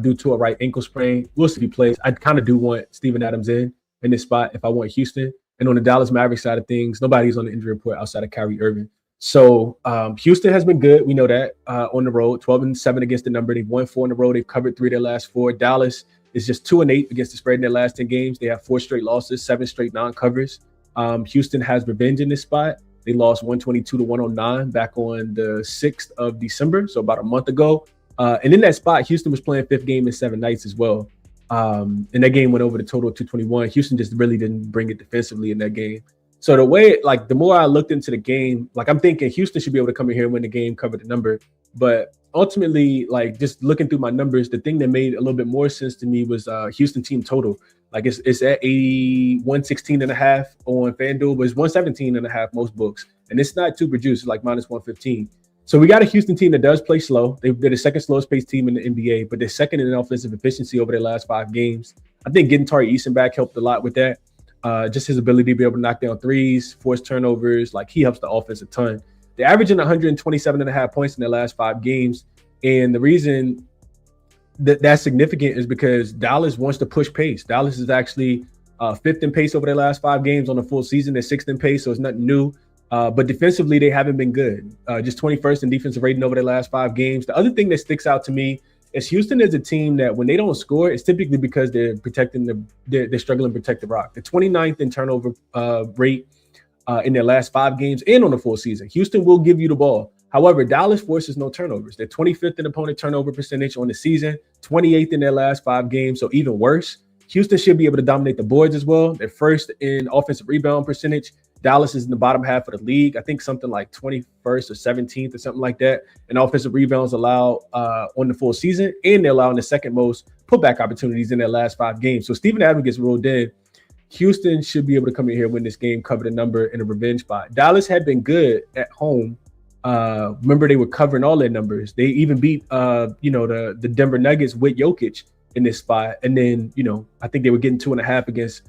due to a right ankle sprain. We'll see if he plays. I kind of do want Steven Adams in this spot if I want Houston. And on the Dallas Mavericks side of things, nobody's on the injury report outside of Kyrie Irving. So Houston has been good. We know that on the road, 12-7 against the number. They've won 4 in a row. They've covered 3 of their last 4. Dallas is just 2-8 against the spread in their last 10 games. They have 4 straight losses, 7 straight non-covers. Houston has revenge in this spot. They lost 122-109 back on the 6th of December, so about a month ago. And in that spot, Houston was playing 5th game in 7 nights as well. And that game went over the total of 221. Houston just really didn't bring it defensively in that game. So the way, like, the more I looked into the game, like, I'm thinking Houston should be able to come in here and win the game, cover the number. But ultimately, like, just looking through my numbers, the thing that made a little bit more sense to me was Houston team total. Like, it's at 116.5 on FanDuel, but it's 117.5 most books. And it's not too produced, it's like minus 115. So we got a Houston team that does play slow. They're the second slowest paced team in the NBA, but they're second in offensive efficiency over their last 5 games. I think getting Tari Eason back helped a lot with that. Just his ability to be able to knock down threes, force turnovers, like, he helps the offense a ton. They're averaging 127.5 points in their last 5 games. And the reason that's significant is because Dallas wants to push pace. Dallas is actually 5th in pace over their last 5 games on the full season. They're 6th in pace, so it's nothing new. But defensively, they haven't been good. Just 21st in defensive rating over their last 5 games. The other thing that sticks out to me is Houston is a team that when they don't score, it's typically because they're protecting they're struggling to protect the rock. The 29th in turnover rate in their last 5 games and on the full season. Houston will give you the ball. However, Dallas forces no turnovers. They're 25th in opponent turnover percentage on the season, 28th in their last 5 games, so even worse. Houston should be able to dominate the boards as well. They're first in offensive rebound percentage. Dallas is in the bottom half of the league. I think something like 21st or 17th or something like that. And offensive rebounds allowed on the full season, and they're allowing the second most putback opportunities in their last 5 games. So Steven Adams gets rolled in. Houston should be able to come in here, win this game, cover the number in a revenge spot. Dallas had been good at home. Remember, they were covering all their numbers. They even beat, the Denver Nuggets with Jokic in this spot. And then, I think they were getting 2.5 against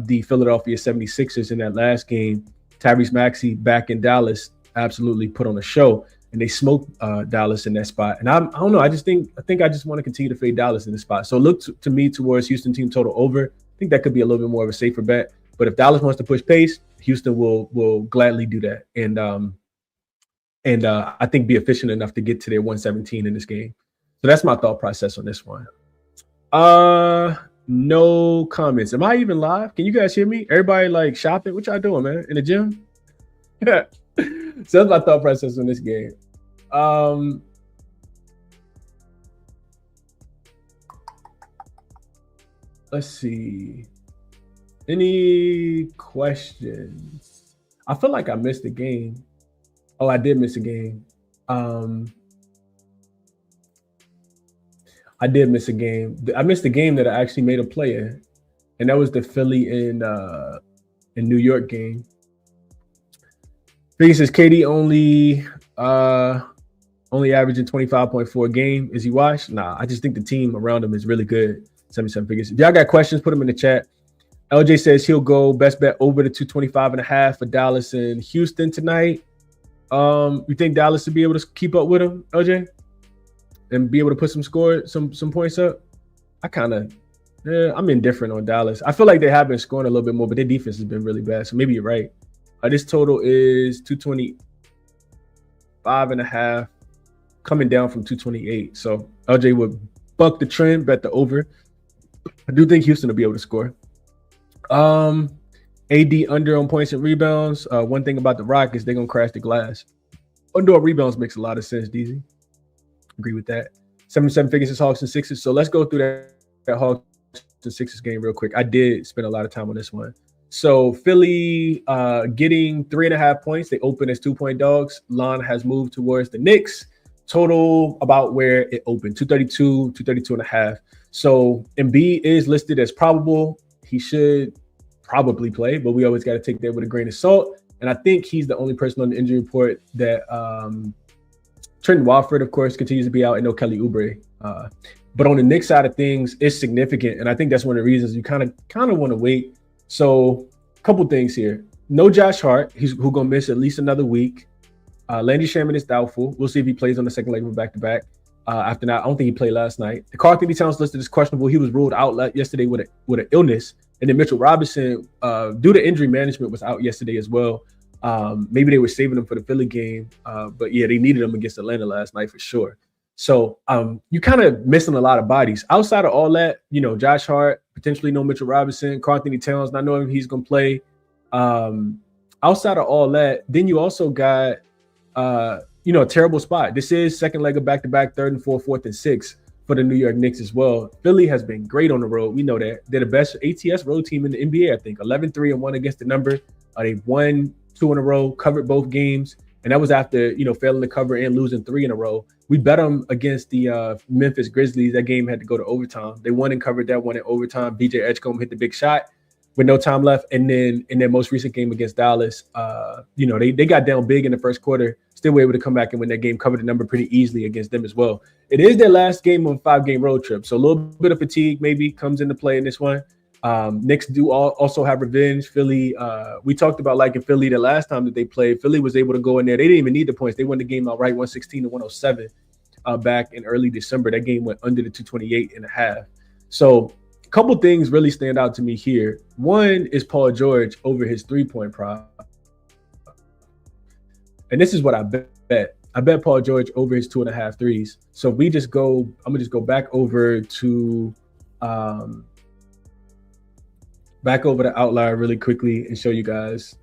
the Philadelphia 76ers in that last game. Tyrese Maxey back in Dallas absolutely put on a show, and they smoked Dallas in that spot. And I don't know. I think I just want to continue to fade Dallas in this spot. So look to me towards Houston team total over. I think that could be a little bit more of a safer bet. But if Dallas wants to push pace, Houston will gladly do that. And I think be efficient enough to get to their 117 in this game. So that's my thought process on this one. No comments. Am I even live? Can you guys hear me? Everybody like shopping? What y'all doing, man? In the gym? Yeah. So that's my thought process on this game. Let's see. Any questions? I feel like I missed a game. Oh, I did miss a game. I did miss a game. I missed a game that I actually made a play in, and that was the Philly in New York game. Biggie says KD only averaging 25.4 a game. Is he washed? Nah, I just think the team around him is really good. 77 figures. If y'all got questions, put them in the chat. LJ says he'll go best bet over the 225.5 for Dallas and Houston tonight. You think Dallas will be able to keep up with him, LJ? And be able to put some points up? I'm indifferent on Dallas. I feel like they have been scoring a little bit more, but their defense has been really bad. So maybe you're right. This total is 225.5, coming down from 228. So LJ would buck the trend, bet the over. I do think Houston will be able to score. AD under on points and rebounds. One thing about the Rockets, they're gonna crash the glass. Under on rebounds makes a lot of sense, DZ. Agree with that. 77 figures is Hawks and Sixers. So let's go through that Hawks and Sixers game real quick. I did spend a lot of time on this one. So Philly getting 3.5 points. They open as 2-point dogs. Line has moved towards the Knicks. Total about where it opened, 232 and a half. So Embiid is listed as probable. He should probably play, but we always got to take that with a grain of salt. And I think he's the only person on the injury report that Trenton Watford, of course, continues to be out, and no Kelly Oubre. But on the Knicks side of things, it's significant, and I think that's one of the reasons you kind of want to wait. So a couple things here. No Josh Hart. He's gonna miss at least another week. Landry Shaman is doubtful. We'll see if he plays on the second leg of a back-to-back. After that, I don't think he played last night. Karl-Anthony Towns listed as questionable. He was ruled out yesterday with an illness. And then Mitchell Robinson, due to injury management, was out yesterday as well. Maybe they were saving him for the Philly game. But yeah, they needed him against Atlanta last night for sure. So you kind of missing a lot of bodies. Outside of all that, Josh Hart, potentially no Mitchell Robinson, Karl-Anthony Towns, not knowing if he's going to play. Outside of all that, then you also got a terrible spot. This is second leg of back-to-back, third and fourth and sixth for the New York Knicks as well. Philly has been great on the road. We know that. They're the best ATS road team in the NBA, I think. 11-3-1 against the number. They've won 2 in a row, covered both games. And that was after, failing to cover and losing 3 in a row. We bet them against the Memphis Grizzlies. That game had to go to overtime. They won and covered that one in overtime. BJ Edgecombe hit the big shot with no time left. And then in their most recent game against Dallas, they got down big in the first quarter, still were able to come back and win that game, covered the number pretty easily against them as well. It is their last game of a 5-game road trip. So a little bit of fatigue maybe comes into play in this one. Knicks do also have revenge. Philly, we talked about liking Philly the last time that they played. Philly was able to go in there. They didn't even need the points. They won the game outright, 116-107 back in early December. That game went under the 228 and a half. So a couple things really stand out to me here. One is Paul George over his 3-point prop. And this is what I bet. I bet Paul George over his 2.5 threes. So if we just go, I'm gonna just go back over to the outlier really quickly and show you guys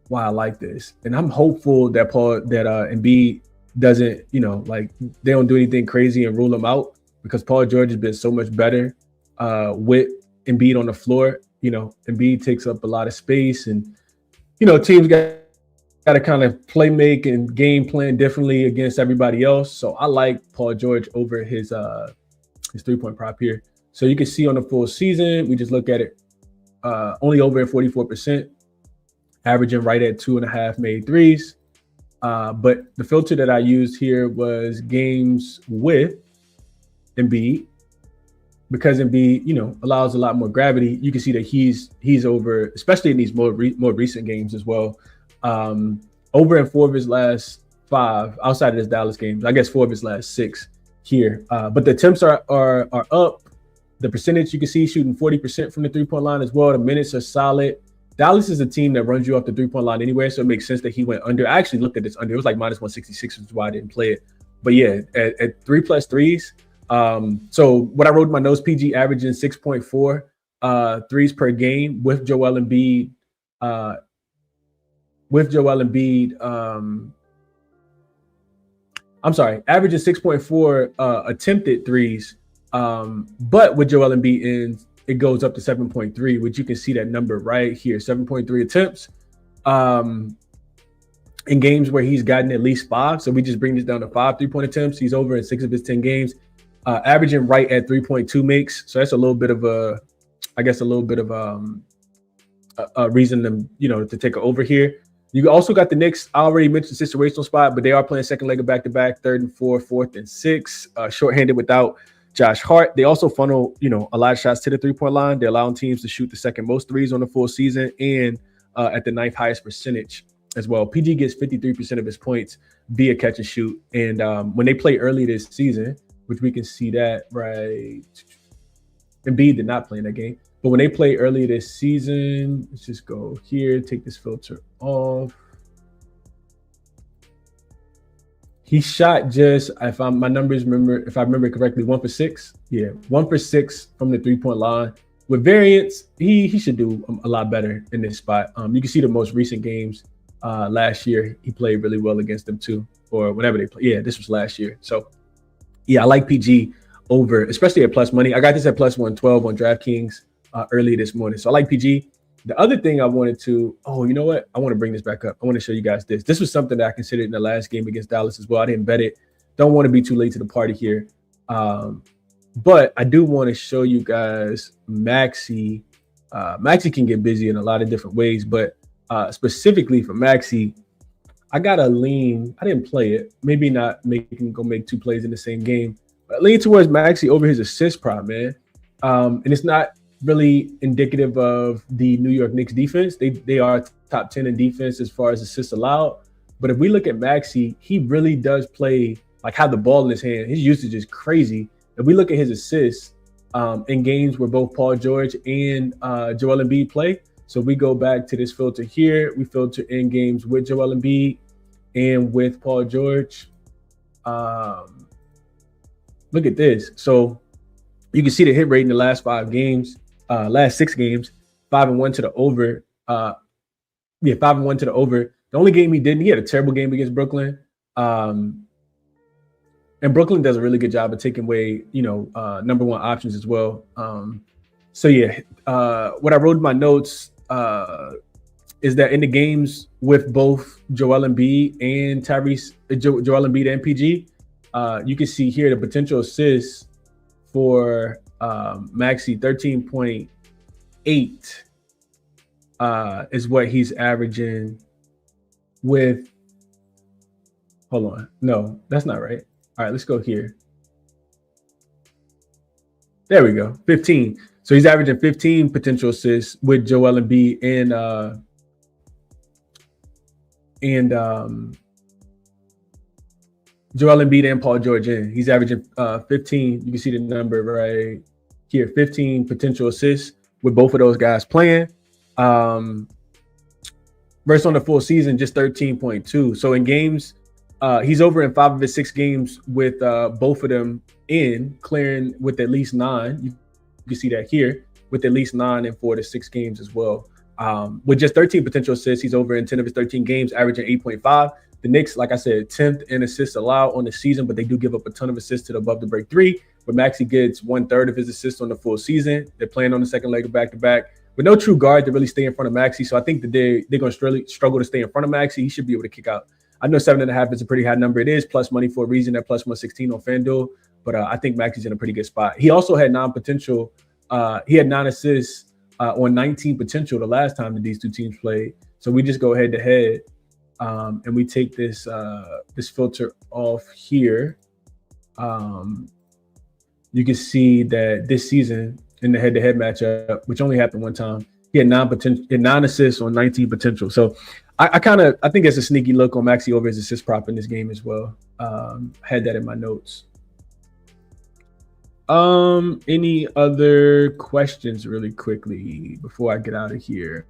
why I like this. And I'm hopeful that Embiid doesn't, they don't do anything crazy and rule him out, because Paul George has been so much better with Embiid on the floor. Embiid takes up a lot of space, and teams got to kind of play make and game plan differently against everybody else. So I like Paul George over his 3-point prop here. So you can see on the full season, we just look at it, only over at 44%, averaging right at 2.5 made threes. But the filter that I used here was games with Embiid, because Embiid, allows a lot more gravity. You can see that he's over, especially in these more recent games as well. Over in 4 of his last 5, outside of this Dallas game, I guess 4 of his last 6 here. But the attempts are up. The percentage, you can see, shooting 40% from the 3-point line as well. The minutes are solid. Dallas is a team that runs you off the 3-point line anyway, so it makes sense that he went under. I actually looked at this under. It was like minus 166, which is why I didn't play it. But yeah, at 3+ threes. So what I wrote in my notes, PG averaging 6.4 threes per game with Joel Embiid. Averaging 6.4 attempted threes. But with Joel Embiid in, it goes up to 7.3, which you can see that number right here, 7.3 attempts. In games where he's gotten at least 5, so we just bring this down to 5 3-point attempts. He's over in 6 of his 10 games, averaging right at 3.2 makes. So that's a little bit of a reason to take it over here. You also got the Knicks. I already mentioned situational spot, but they are playing second leg of back-to-back, 3rd and 4, 4th and 6, shorthanded without Josh Hart. They also funnel, a lot of shots to the 3-point line. They're allowing teams to shoot the second most threes on the full season, and at the 9th highest percentage as well. PG gets 53% of his points via catch and shoot. And when they play early this season, which we can see that right, Embiid did not play in that game. But when they play early this season, let's just go here, take this filter off. He shot just, if I remember correctly, 1 for 6. Yeah, 1 for 6 from the 3-point line. With variance, he should do a lot better in this spot. You can see the most recent games last year. He played really well against them too, or whenever they play. Yeah, this was last year. So yeah, I like PG over, especially at plus money. I got this at plus 112 on DraftKings early this morning. So I like PG. The other thing I wanted to, you know what? I want to bring this back up. I want to show you guys this. This was something that I considered in the last game against Dallas as well. I didn't bet it. Don't want to be too late to the party here. But I do want to show you guys Maxey. Maxey can get busy in a lot of different ways, but specifically for Maxey, I got a lean. I didn't play it. Maybe not make 2 plays in the same game. But lean towards Maxey over his assist prop, man. And it's not really indicative of the New York Knicks defense. They are top 10 in defense as far as assists allowed. But if we look at Maxey, he really does play, like, have the ball in his hand. His usage is crazy. If we look at his assists in games where both Paul George and Joel Embiid play, so we go back to this filter here. We filter in games with Joel Embiid and with Paul George. Look at this. So you can see the hit rate in the last 6 games, 5-1 to the over. 5-1 to the over. The only game he had a terrible game against Brooklyn. And Brooklyn does a really good job of taking away, number one options as well. What I wrote in my notes is that in the games with both Joel Embiid and Joel Embiid and PG, you can see here the potential assists for Maxey, 13.8 is what he's averaging with. Hold on. No, that's not right. All right, let's go here. There we go. 15. So he's averaging 15 potential assists with Joel Embiid and Joel Embiid and Paul George in. He's averaging 15. You can see the number right here. 15 potential assists with both of those guys playing. Versus on the full season, just 13.2. So in games, he's over in 5 of his 6 games with both of them clearing with at least 9. You can see that here with at least 9 in 4 to 6 games as well. With just 13 potential assists, he's over in 10 of his 13 games, averaging 8.5. The Knicks, like I said, 10th in assists allowed on the season, but they do give up a ton of assists to the above the break 3. But Maxey gets 1/3 of his assists on the full season. They're playing on the second leg of back-to-back. With no true guard to really stay in front of Maxey, so I think that they're going to struggle to stay in front of Maxey. He should be able to kick out. I know 7.5 is a pretty high number. It is plus money for a reason at plus 116 on FanDuel, but I think Maxey's in a pretty good spot. He also had 9 potential. He had 9 assists on 19 potential the last time that these two teams played. So we just go head to head and we take this filter off here. You can see that this season in the head-to-head matchup, which only happened one time, he had 9 assists on 19 potential. So I think it's a sneaky look on Maxey over his assist prop in this game as well. Had that in my notes. Any other questions really quickly before I get out of here?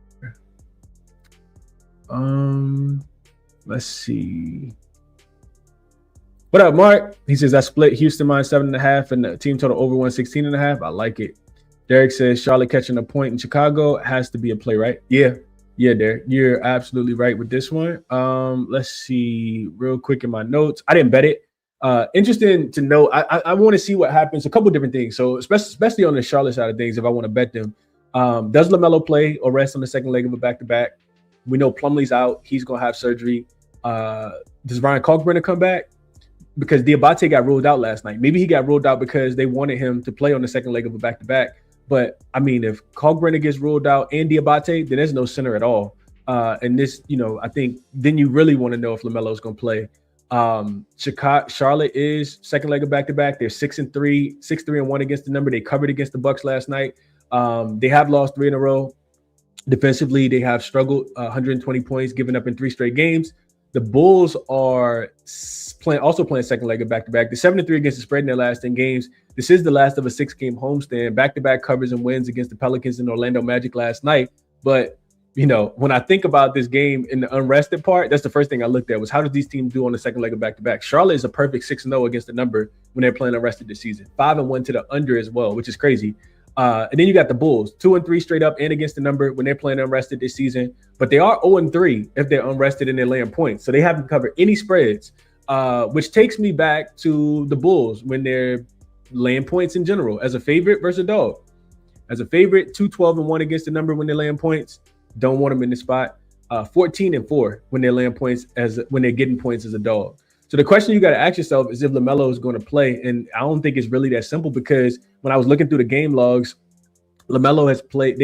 Let's see. What up, Mark? He says, I split Houston minus 7.5 and the team total over 116.5. I like it. Derek says, Charlotte catching a point in Chicago has to be a play, right? Yeah, Derek, you're absolutely right with this one. Let's see real quick in my notes. I didn't bet it. Interesting to know. I want to see what happens. A couple different things. So especially on the Charlotte side of things, if I want to bet them, does LaMelo play or rest on the second leg of a back-to-back? We know Plumlee's out. He's going to have surgery. Does Ryan Kalkbrenner come back? Because Diabate got ruled out last night. Maybe he got ruled out because they wanted him to play on the second leg of a back-to-back. But, I mean, if Kalkbrenner gets ruled out and Diabate, then there's no center at all. And this, I think then you really want to know if LaMelo's going to play. Charlotte is second leg of back-to-back. They're 6-3, 6-3-1 against the number. They covered against the Bucks last night. They have lost 3 in a row. Defensively, they have struggled, 120 points given up in 3 straight games. The Bulls are also playing second leg of back-to-back. They're 7-3 against the spread in their last 10 games. This is the last of a 6-game homestand. Back-to-back covers and wins against the Pelicans and Orlando Magic last night. But, when I think about this game in the unrested part, that's the first thing I looked at was how did these teams do on the second leg of back-to-back? Charlotte is a perfect 6-0 against the number when they're playing unrested this season. 5-1 to the under as well, which is crazy. And then you got the Bulls, 2-3 straight up and against the number when they're playing unrested this season. But they are 0-3 if they're unrested and they're laying points. So they haven't covered any spreads, which takes me back to the Bulls when they're laying points in general as a favorite versus a dog. As a favorite, 2-12-1 against the number when they're laying points. Don't want them in the spot. 14-4 when they're laying points when they're getting points as a dog. So the question you got to ask yourself is if LaMelo is going to play, and I don't think it's really that simple because when I was looking through the game logs, LaMelo has played.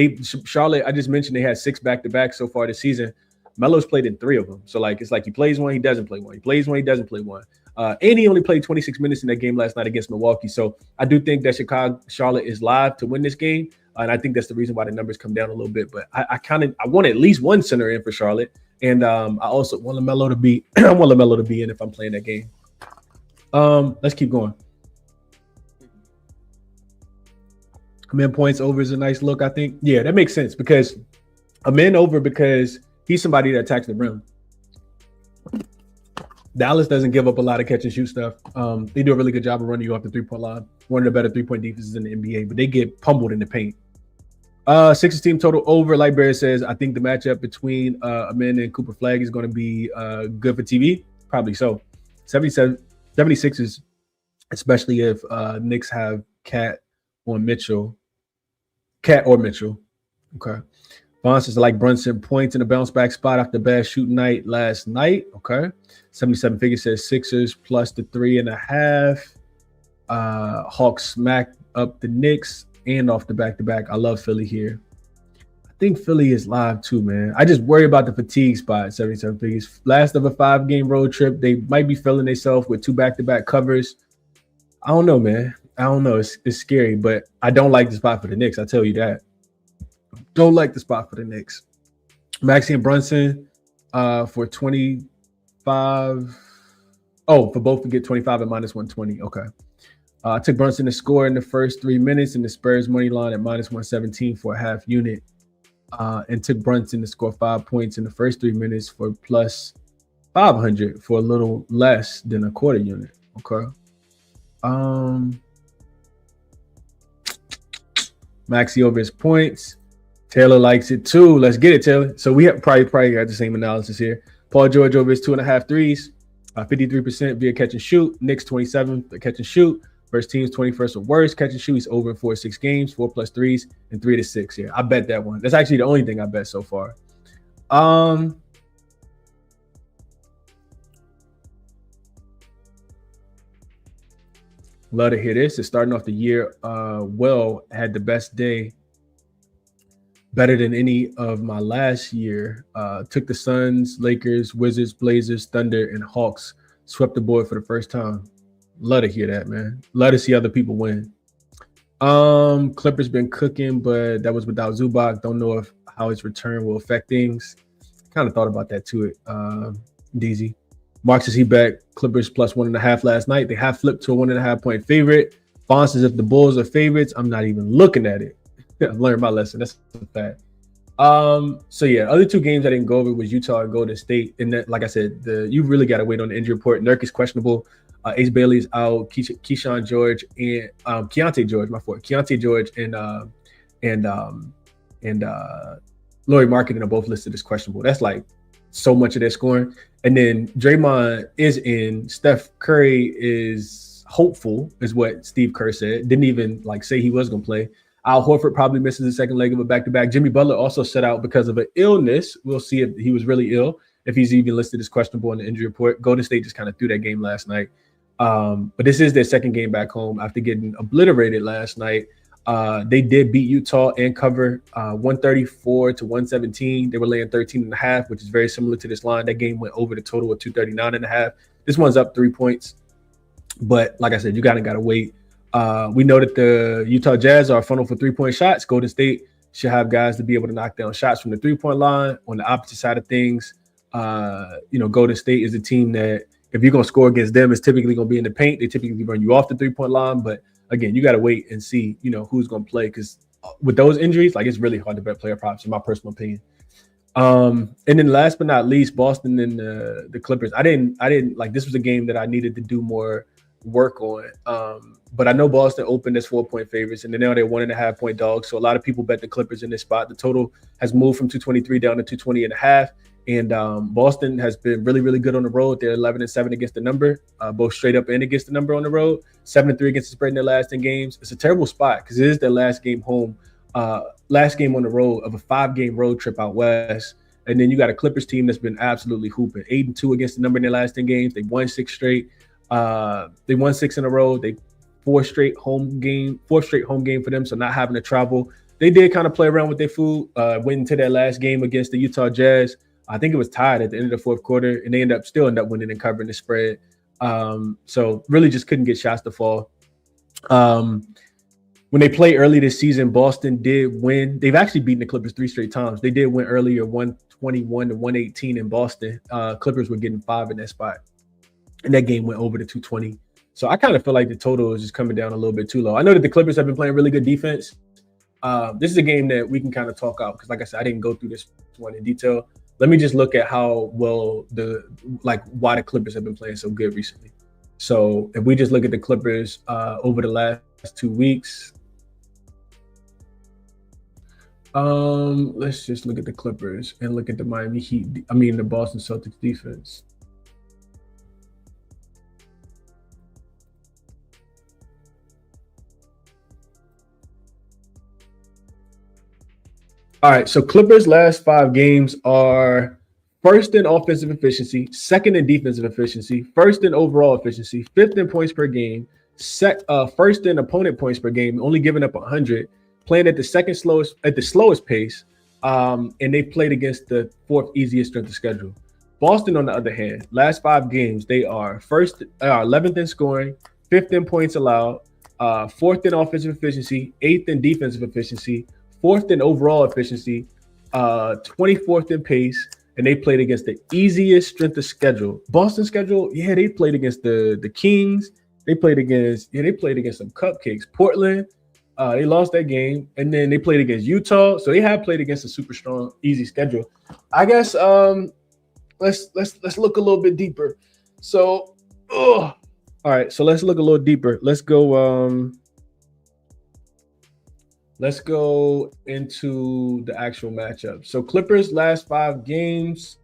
Charlotte, I just mentioned they had 6 back-to-back so far this season. Melo's played in 3 of them. So it's like he plays one, he doesn't play one. He plays one, he doesn't play one. And he only played 26 minutes in that game last night against Milwaukee. So I do think that Charlotte is live to win this game. And I think that's the reason why the numbers come down a little bit. But I want at least one center in for Charlotte. And I also want LaMelo to be I want LaMelo to be in if I'm playing that game. Let's keep going. Man points over is a nice look, I think. Yeah, that makes sense because a man over because he's somebody that attacks the rim. Dallas doesn't give up a lot of catch and shoot stuff. They do a really good job of running you off the 3-point line. One of the better 3-point defenses in the NBA, but they get pummeled in the paint. Sixers team total over. Like Barry says, I think the matchup between Amanda and Cooper Flag is going to be good for TV. Probably so. 76ers, especially if Knicks have Cat or Mitchell. Okay. Bonds is like Brunson, points in a bounce back spot after bad shooting night last night. Okay. 77 figure says Sixers plus the 3.5. Hawks smack up the Knicks and off the back-to-back. I love Philly here. I think Philly is live too, man. I just worry about the fatigue spot, 77 figures. Last of a 5-game road trip. They might be feeling themselves with 2 back-to-back covers. I don't know, man. I don't know. It's scary, but I don't like the spot for the Knicks. I tell you that. Don't like the spot for the Knicks. Maxey and Brunson for 25. Oh, for both to get 25 at minus 120. Okay. I took Brunson to score in the first 3 minutes in the Spurs money line at minus 117 for a half unit. And took Brunson to score 5 points in the first 3 minutes for plus 500 for a little less than a quarter unit. Okay. Maxey over his points. Taylor likes it too. Let's get it, Taylor. So we have probably got the same analysis here. Paul George over his 2.5 threes, 53% via catch and shoot. Knicks 27 for catch and shoot. First team's 21st or worse catch and shoot. He's over in 4-6 games, 4+ threes, and 3-6. Yeah, I bet that one. That's actually the only thing I bet so far. Love to hear this. It's starting off the year well. Had the best day. Better than any of my last year. Took the Suns, Lakers, Wizards, Blazers, Thunder, and Hawks. Swept the board for the first time. Love to hear that, man. Love to see other people win. Clippers been cooking, but that was without Zubac. Don't know how his return will affect things. Kind of thought about that too. DZ. Marks is he back. Clippers plus 1.5 last night. They have flipped to a 1.5 point favorite. Bond says if the Bulls are favorites, I'm not even looking at it. I've learned my lesson. That's a fact. So yeah, other 2 games I didn't go over was Utah and Golden State. And that, like I said, you really got to wait on the injury report. Nurk is questionable. Ace Bailey's out. Keyshawn George and Keontae George, my fault. Keontae George and Lauri Markkanen are both listed as questionable. That's like so much of their scoring. And then Draymond is in. Steph Curry is hopeful, is what Steve Kerr said. Didn't even say he was going to play. Al Horford probably misses the second leg of a back-to-back. Jimmy Butler also set out because of an illness. We'll see if he was really ill, if he's even listed as questionable in the injury report. Golden State just kind of threw that game last night. But this is their second game back home after getting obliterated last night. They did beat Utah and cover 134 to 117. They were laying 13.5, which is very similar to this line. That game went over the total of 239.5. This one's up 3 points. But like I said, you got to wait. We know that the Utah Jazz are a funnel for 3-point shots. Golden State should have guys to be able to knock down shots from the 3-point line. On the opposite side of things, Golden State is a team that if you're going to score against them, it's typically going to be in the paint. They typically run you off the 3-point line. But again, you got to wait and see, who's going to play because with those injuries, it's really hard to bet player props in my personal opinion. And then last but not least, Boston and the Clippers. I didn't this was a game that I needed to do more work on. But I know Boston opened as 4-point favorites, and now they're 1.5 point dogs. So a lot of people bet the Clippers in this spot. The total has moved from 223 down to 220.5. And Boston has been really, really good on the road. They're 11-7 against the number, both straight up and against the number on the road. 7-3 against the spread in their last 10 games. It's a terrible spot because it is their last game home, last game on the road of a 5-game road trip out west. And then you got a Clippers team that's been absolutely hooping. 8-2 against the number in their last 10 games. They won 6 straight. They won 6 in a row. They fourth straight home game for them. So not having to travel. They did kind of play around with their food. Went into their last game against the Utah Jazz. I think it was tied at the end of the fourth quarter, and they ended up winning and covering the spread. So really just couldn't get shots to fall. When they played early this season, Boston did win. They've actually beaten the Clippers 3 straight times. They did win earlier, 121-118 in Boston. Clippers were getting 5 in that spot, and that game went over to 220. So I kind of feel like the total is just coming down a little bit too low. I know that the Clippers have been playing really good defense. This is a game that we can kind of talk out because, like I said, I didn't go through this one in detail. Let me just look at how well why the Clippers have been playing so good recently. So if we just look at the Clippers over the last 2 weeks, let's just look at the Clippers and look at the the Boston Celtics defense. All right, so Clippers' last 5 games are first in offensive efficiency, second in defensive efficiency, first in overall efficiency, 5th in points per game, first in opponent points per game, only giving up 100, playing at the slowest pace, and they played against the 4th easiest strength of schedule. Boston, on the other hand, last 5 games, they are 11th in scoring, 5th in points allowed, 4th in offensive efficiency, 8th in defensive efficiency, 4th in overall efficiency, 24th in pace, and they played against the easiest strength of schedule. Boston schedule, they played against the Kings. They played against some cupcakes. Portland, they lost that game, and then they played against Utah. So they have played against a super strong, easy schedule. I guess let's look a little bit deeper. So, all right, so let's look a little deeper. Let's go. Let's go into the actual matchup. So Clippers last 5 games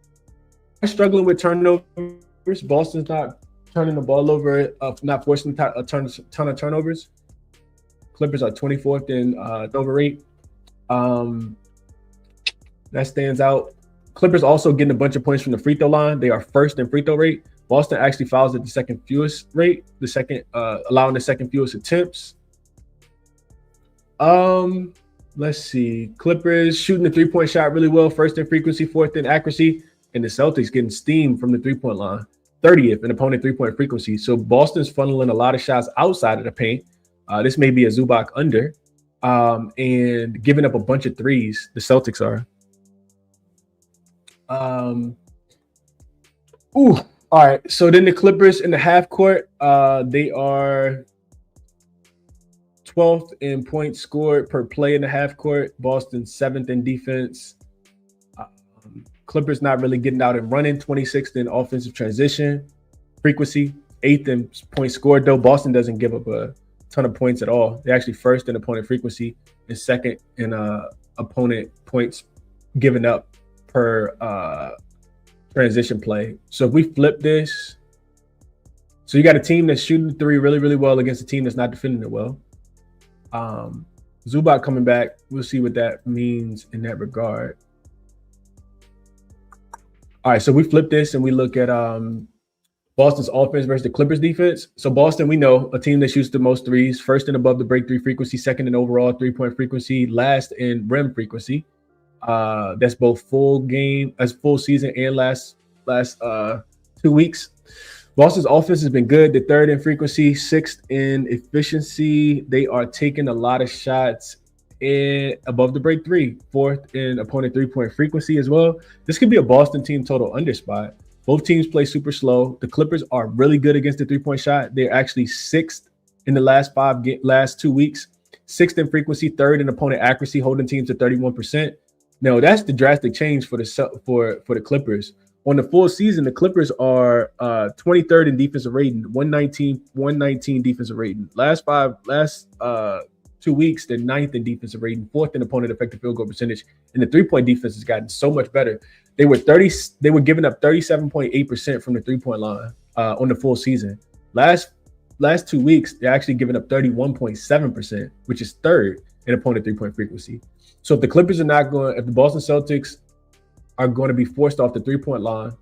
are struggling with turnovers. Boston's not turning the ball over, not forcing a ton of turnovers. Clippers are 24th in turnover rate. That stands out. Clippers also getting a bunch of points from the free throw line. They are 1st in free throw rate. Boston actually fouls at the second fewest rate, allowing the second fewest attempts. Let's see. Clippers shooting the 3-point shot really well, 1st in frequency, 4th in accuracy, and the Celtics getting steamed from the 3-point line, 30th in opponent 3-point frequency. So Boston's funneling a lot of shots outside of the paint. This may be a Zubac under, and giving up a bunch of threes. The Celtics are. All right. So then the Clippers in the half court, they are 12th in points scored per play in the half court. Boston 7th in defense. Clippers not really getting out and running. 26th in offensive transition frequency. 8th in points scored, though. Boston doesn't give up a ton of points at all. They're actually 1st in opponent frequency and 2nd in opponent points given up per transition play. So if we flip this, so you got a team that's shooting the 3 really, really well against a team that's not defending it well. Zubac coming back. We'll see what that means in that regard. All right, so we flip this and we look at Boston's offense versus the Clippers defense. So Boston, we know, a team that shoots the most threes, 1st and above the break 3 frequency, 2nd in overall 3-point frequency, last in rim frequency. That's both full season and last 2 weeks. Boston's offense has been good. The 3rd in frequency, 6th in efficiency. They are taking a lot of shots above the break 3, 4th in opponent 3-point frequency as well. This could be a Boston team total under spot. Both teams play super slow. The Clippers are really good against the 3-point shot. They're actually 6th in the last 2 weeks, 6th in frequency, 3rd in opponent accuracy, holding teams to 31%. Now that's the drastic change for the Clippers. On the full season, the Clippers are 23rd in defensive rating, 119 defensive rating. Last 2 weeks, they're 9th in defensive rating, 4th in opponent effective field goal percentage, and the 3-point defense has gotten so much better. They were giving up 37.8% from the 3-point line on the full season. Last 2 weeks, they're actually giving up 31.7%, which is 3rd in opponent 3-point frequency. So if the Clippers are not going, if the Boston Celtics are going to be forced off the 3-point line,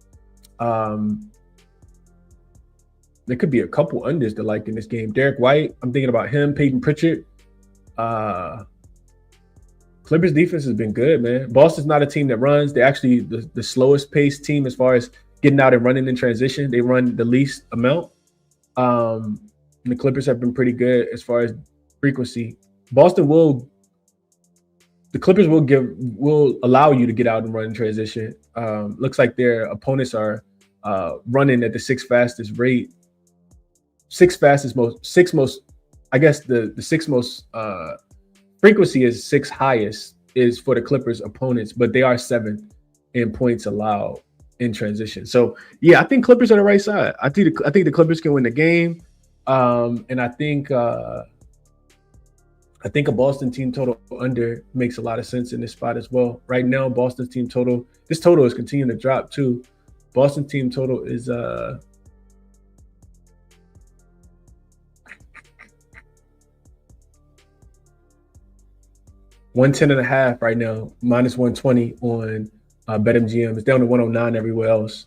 there could be a couple unders to like in this game. Derek White, I'm thinking about him. Peyton Pritchard. Clippers defense has been good, man. Boston's not a team that runs. They're actually the slowest paced team as far as getting out and running in transition. They run the least amount. The Clippers have been pretty good as far as frequency. The Clippers will allow you to get out and run in transition. Looks like their opponents are running at the sixth fastest rate. I guess the sixth most frequency is sixth highest is for the Clippers opponents, but they are 7th in points allowed in transition. So yeah, I think Clippers are the right side. I think the Clippers can win the game. And I think a Boston team total under makes a lot of sense in this spot as well. Right now, Boston's team total, this total is continuing to drop too. Boston team total is 110.5 right now, minus 120 on BetMGM. It's down to 109 everywhere else.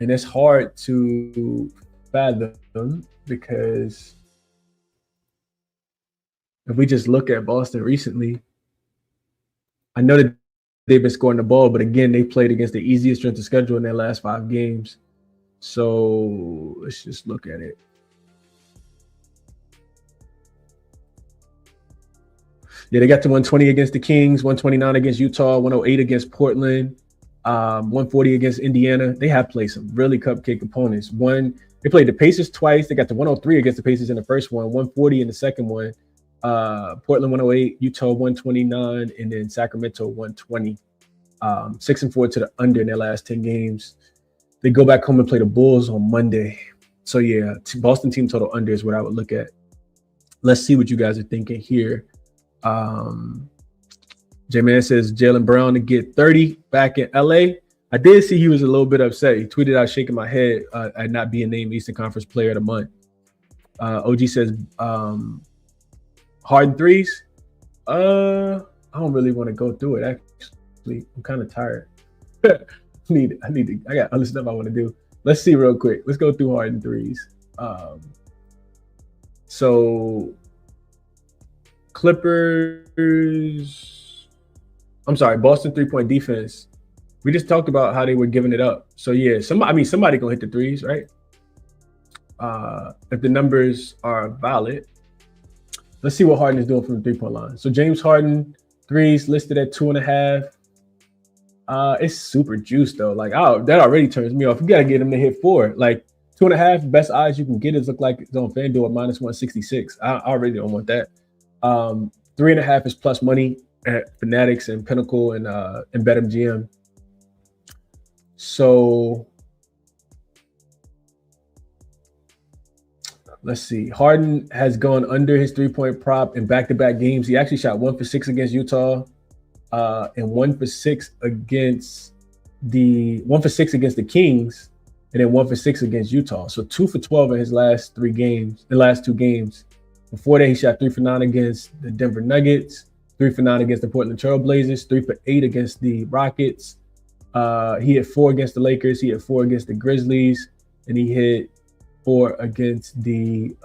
And it's hard to fathom because if we just look at Boston recently, I know that they've been scoring the ball, but again, they played against the easiest strength of schedule in their last 5 games. So let's just look at it. Yeah, they got to 120 against the Kings, 129 against Utah, 108 against Portland, 140 against Indiana. They have played some really cupcake opponents. They played the Pacers twice. They got to 103 against the Pacers in the first one, 140 in the second one. Portland 108, Utah 129, and then Sacramento 120. 6-4 to the under in their last 10 games. They go back home and play the Bulls on Monday. So yeah, Boston team total under is what I would look at. Let's see what you guys are thinking here. J-Man says Jaylen Brown to get 30 back in LA. I did see he was a little bit upset. He tweeted out shaking my head at not being named Eastern Conference Player of the Month. OG says Harden threes. I don't really want to go through it. Actually, I'm kind of tired. I got other stuff I want to do. Let's see real quick. Let's go through Harden threes. So Clippers. I'm sorry, Boston 3-point defense. We just talked about how they were giving it up. So yeah, somebody gonna hit the threes, right? If the numbers are valid. Let's see what Harden is doing from the 3-point line. So James Harden threes listed at 2.5. It's super juiced though. Like, that already turns me off. You gotta get him to hit 4. Like 2.5, best odds you can get is look like it's on FanDuel at minus 166. I already don't want that. 3.5 is plus money at Fanatics and Pinnacle and BetMGM. So let's see. Harden has gone under his 3-point prop in back-to-back games. He actually shot 1 for 6 against Utah, and 1 for 6 against the Kings, and then 1 for 6 against Utah. So 2 for 12 in his last 2 games. Before that, he shot 3 for 9 against the Denver Nuggets, 3 for 9 against the Portland Trail Blazers, 3 for 8 against the Rockets. He hit 4 against the Lakers. He hit 4 against the Grizzlies, and he hit 4 against the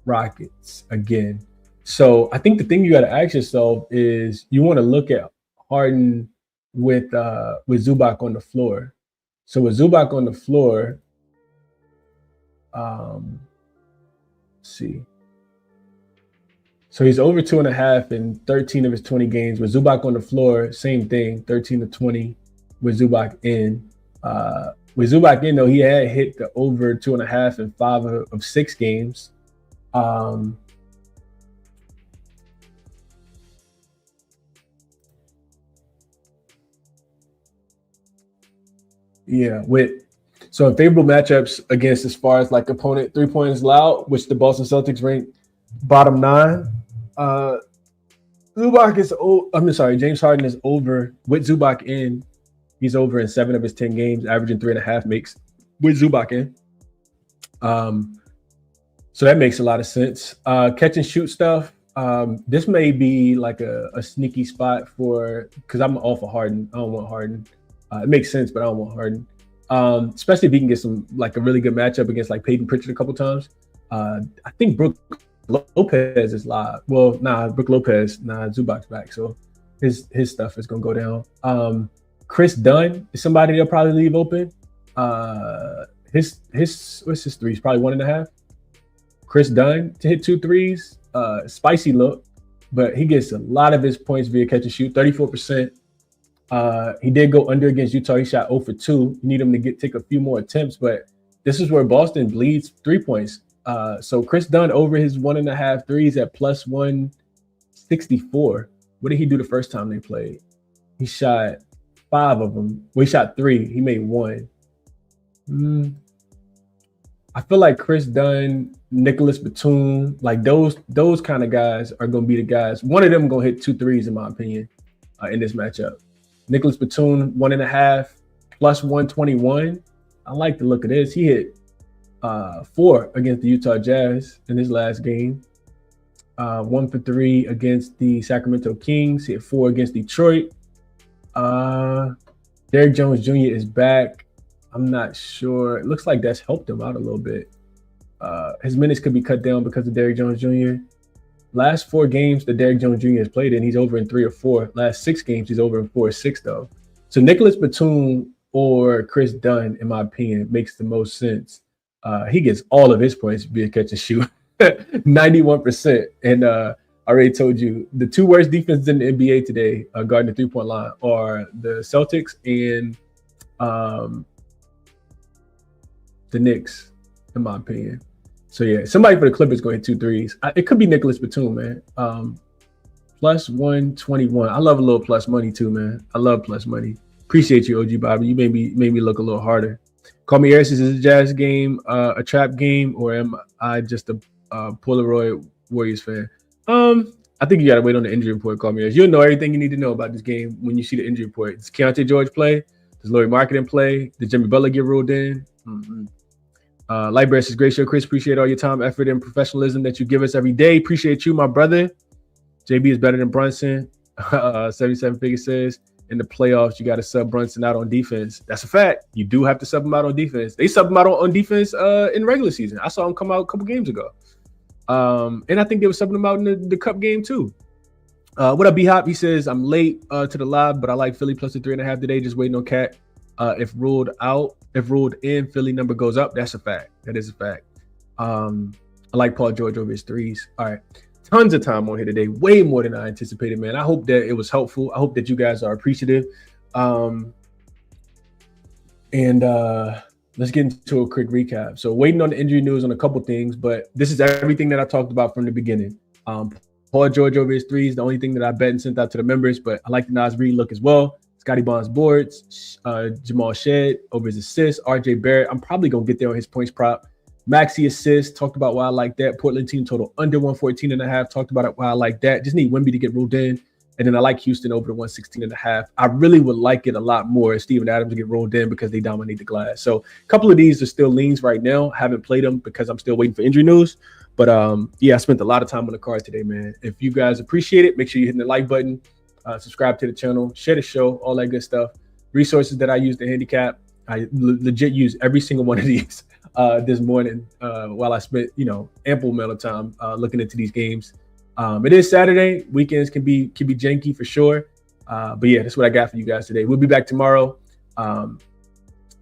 Rockets again. So I think the thing you got to ask yourself is you want to look at Harden with Zubac on the floor. So with Zubac on the floor, let's see. So he's over 2.5 in 13 of his 20 games. With Zubac on the floor, same thing, 13 to 20 with Zubac in. With Zubac in, though, he had hit the over 2.5 in 5 of 6 games. So in favorable matchups against as far as like opponent 3-pointers allowed, which the Boston Celtics ranked bottom 9. Zubac is James Harden is over with Zubac in. He's over in 7 of his 10 games, averaging 3.5 makes with Zubac in. So that makes a lot of sense. Catch and shoot stuff. This may be like a sneaky spot because I'm all for Harden. I don't want Harden. It makes sense, but I don't want Harden. Especially if he can get some like a really good matchup against like Peyton Pritchard a couple times. I think Brook Lopez is live. Well, Brook Lopez, Zubac's back, so his stuff is gonna go down. Chris Dunn is somebody they'll probably leave open. His what's his threes? Probably 1.5. Chris Dunn to hit 2 threes. Spicy look, but he gets a lot of his points via catch and shoot, 34%. He did go under against Utah. He shot 0 for 2. You need him to take a few more attempts, but this is where Boston bleeds 3 points. So Chris Dunn over his 1.5 threes at plus 164. What did he do the first time they played? He shot 5 of them. Well, he shot 3. He made 1. I feel like Chris Dunn, Nicholas Batum, like those kind of guys are going to be the guys. One of them going to hit 2 threes, in my opinion, in this matchup. Nicholas Batum, 1.5, plus 121. I like the look of this. He hit 4 against the Utah Jazz in his last game. 1 for 3 against the Sacramento Kings. He hit 4 against Detroit. Derrick Jones Jr. is back. I'm not sure. It looks like that's helped him out a little bit. His minutes could be cut down because of Derrick Jones Jr. Last 4 games that Derrick Jones Jr. has played in, he's over in 3 or 4. Last 6 games, he's over in 4 or 6, though. So Nicholas Batum or Chris Dunn, in my opinion, makes the most sense. He gets all of his points via catch and shoot, 91%. And I already told you, the 2 worst defenses in the NBA today, guarding the 3-point line, are the Celtics and the Knicks, in my opinion. So yeah, somebody for the Clippers going to hit 2 threes. It could be Nicholas Batum, man. Plus 121. I love a little plus money too, man. I love plus money. Appreciate you, OG Bobby. You made me look a little harder. Call me Harris. Is this a Jazz game, a trap game, or am I just a Polaroid Warriors fan? I think you gotta wait on the injury report. Call me Harris. You'll know everything you need to know about this game when you see the injury report. Does Keontae George play? Does Lauri Markkanen play? Did Jimmy Butler get ruled in? Lightbearer says, great show, Chris. Appreciate all your time, effort, and professionalism that you give us every day. Appreciate you, my brother. JB is better than Brunson. 77 Figure says, in the playoffs, you got to sub Brunson out on defense. That's a fact. You do have to sub him out on defense. They sub him out on defense in regular season. I saw him come out a couple games ago. And I think they were subbing him out in the Cup game too. What up, B-Hop? He says, I'm late to the live, but I like Philly plus the 3.5 today. Just waiting on Cat. If ruled in, Philly number goes up. That's a fact. That is a fact. I like Paul George over his threes. All right. Tons of time on here today. Way more than I anticipated, man. I hope that it was helpful. I hope that you guys are appreciative. Let's get into a quick recap. So waiting on the injury news on a couple things, but this is everything that I talked about from the beginning. Paul George over his threes, the only thing that I bet and sent out to the members, but I like the Nas Reed look as well. Scotty Barnes boards, Jamal Shed over his assists, RJ Barrett. I'm probably going to get there on his points prop. Maxey assists, talked about why I like that. Portland team total under 114.5, talked about it, why I like that. Just need Wemby to get ruled in. And then I like Houston over the 116.5. I really would like it a lot more if Steven Adams to get rolled in because they dominate the glass. So a couple of these are still leans right now. Haven't played them because I'm still waiting for injury news. But yeah, I spent a lot of time on the card today, man. If you guys appreciate it, make sure you're hitting the like button. Subscribe to the channel, share the show, all that good stuff. Resources that I use to handicap, I legit use every single one of these this morning while I spent, ample amount of time looking into these games. It is Saturday. Weekends can be janky for sure. But yeah, that's what I got for you guys today. We'll be back tomorrow.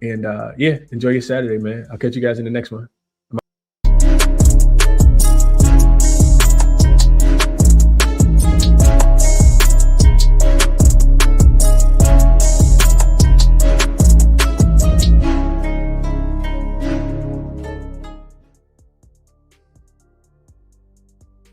Yeah, enjoy your Saturday, man. I'll catch you guys in the next one.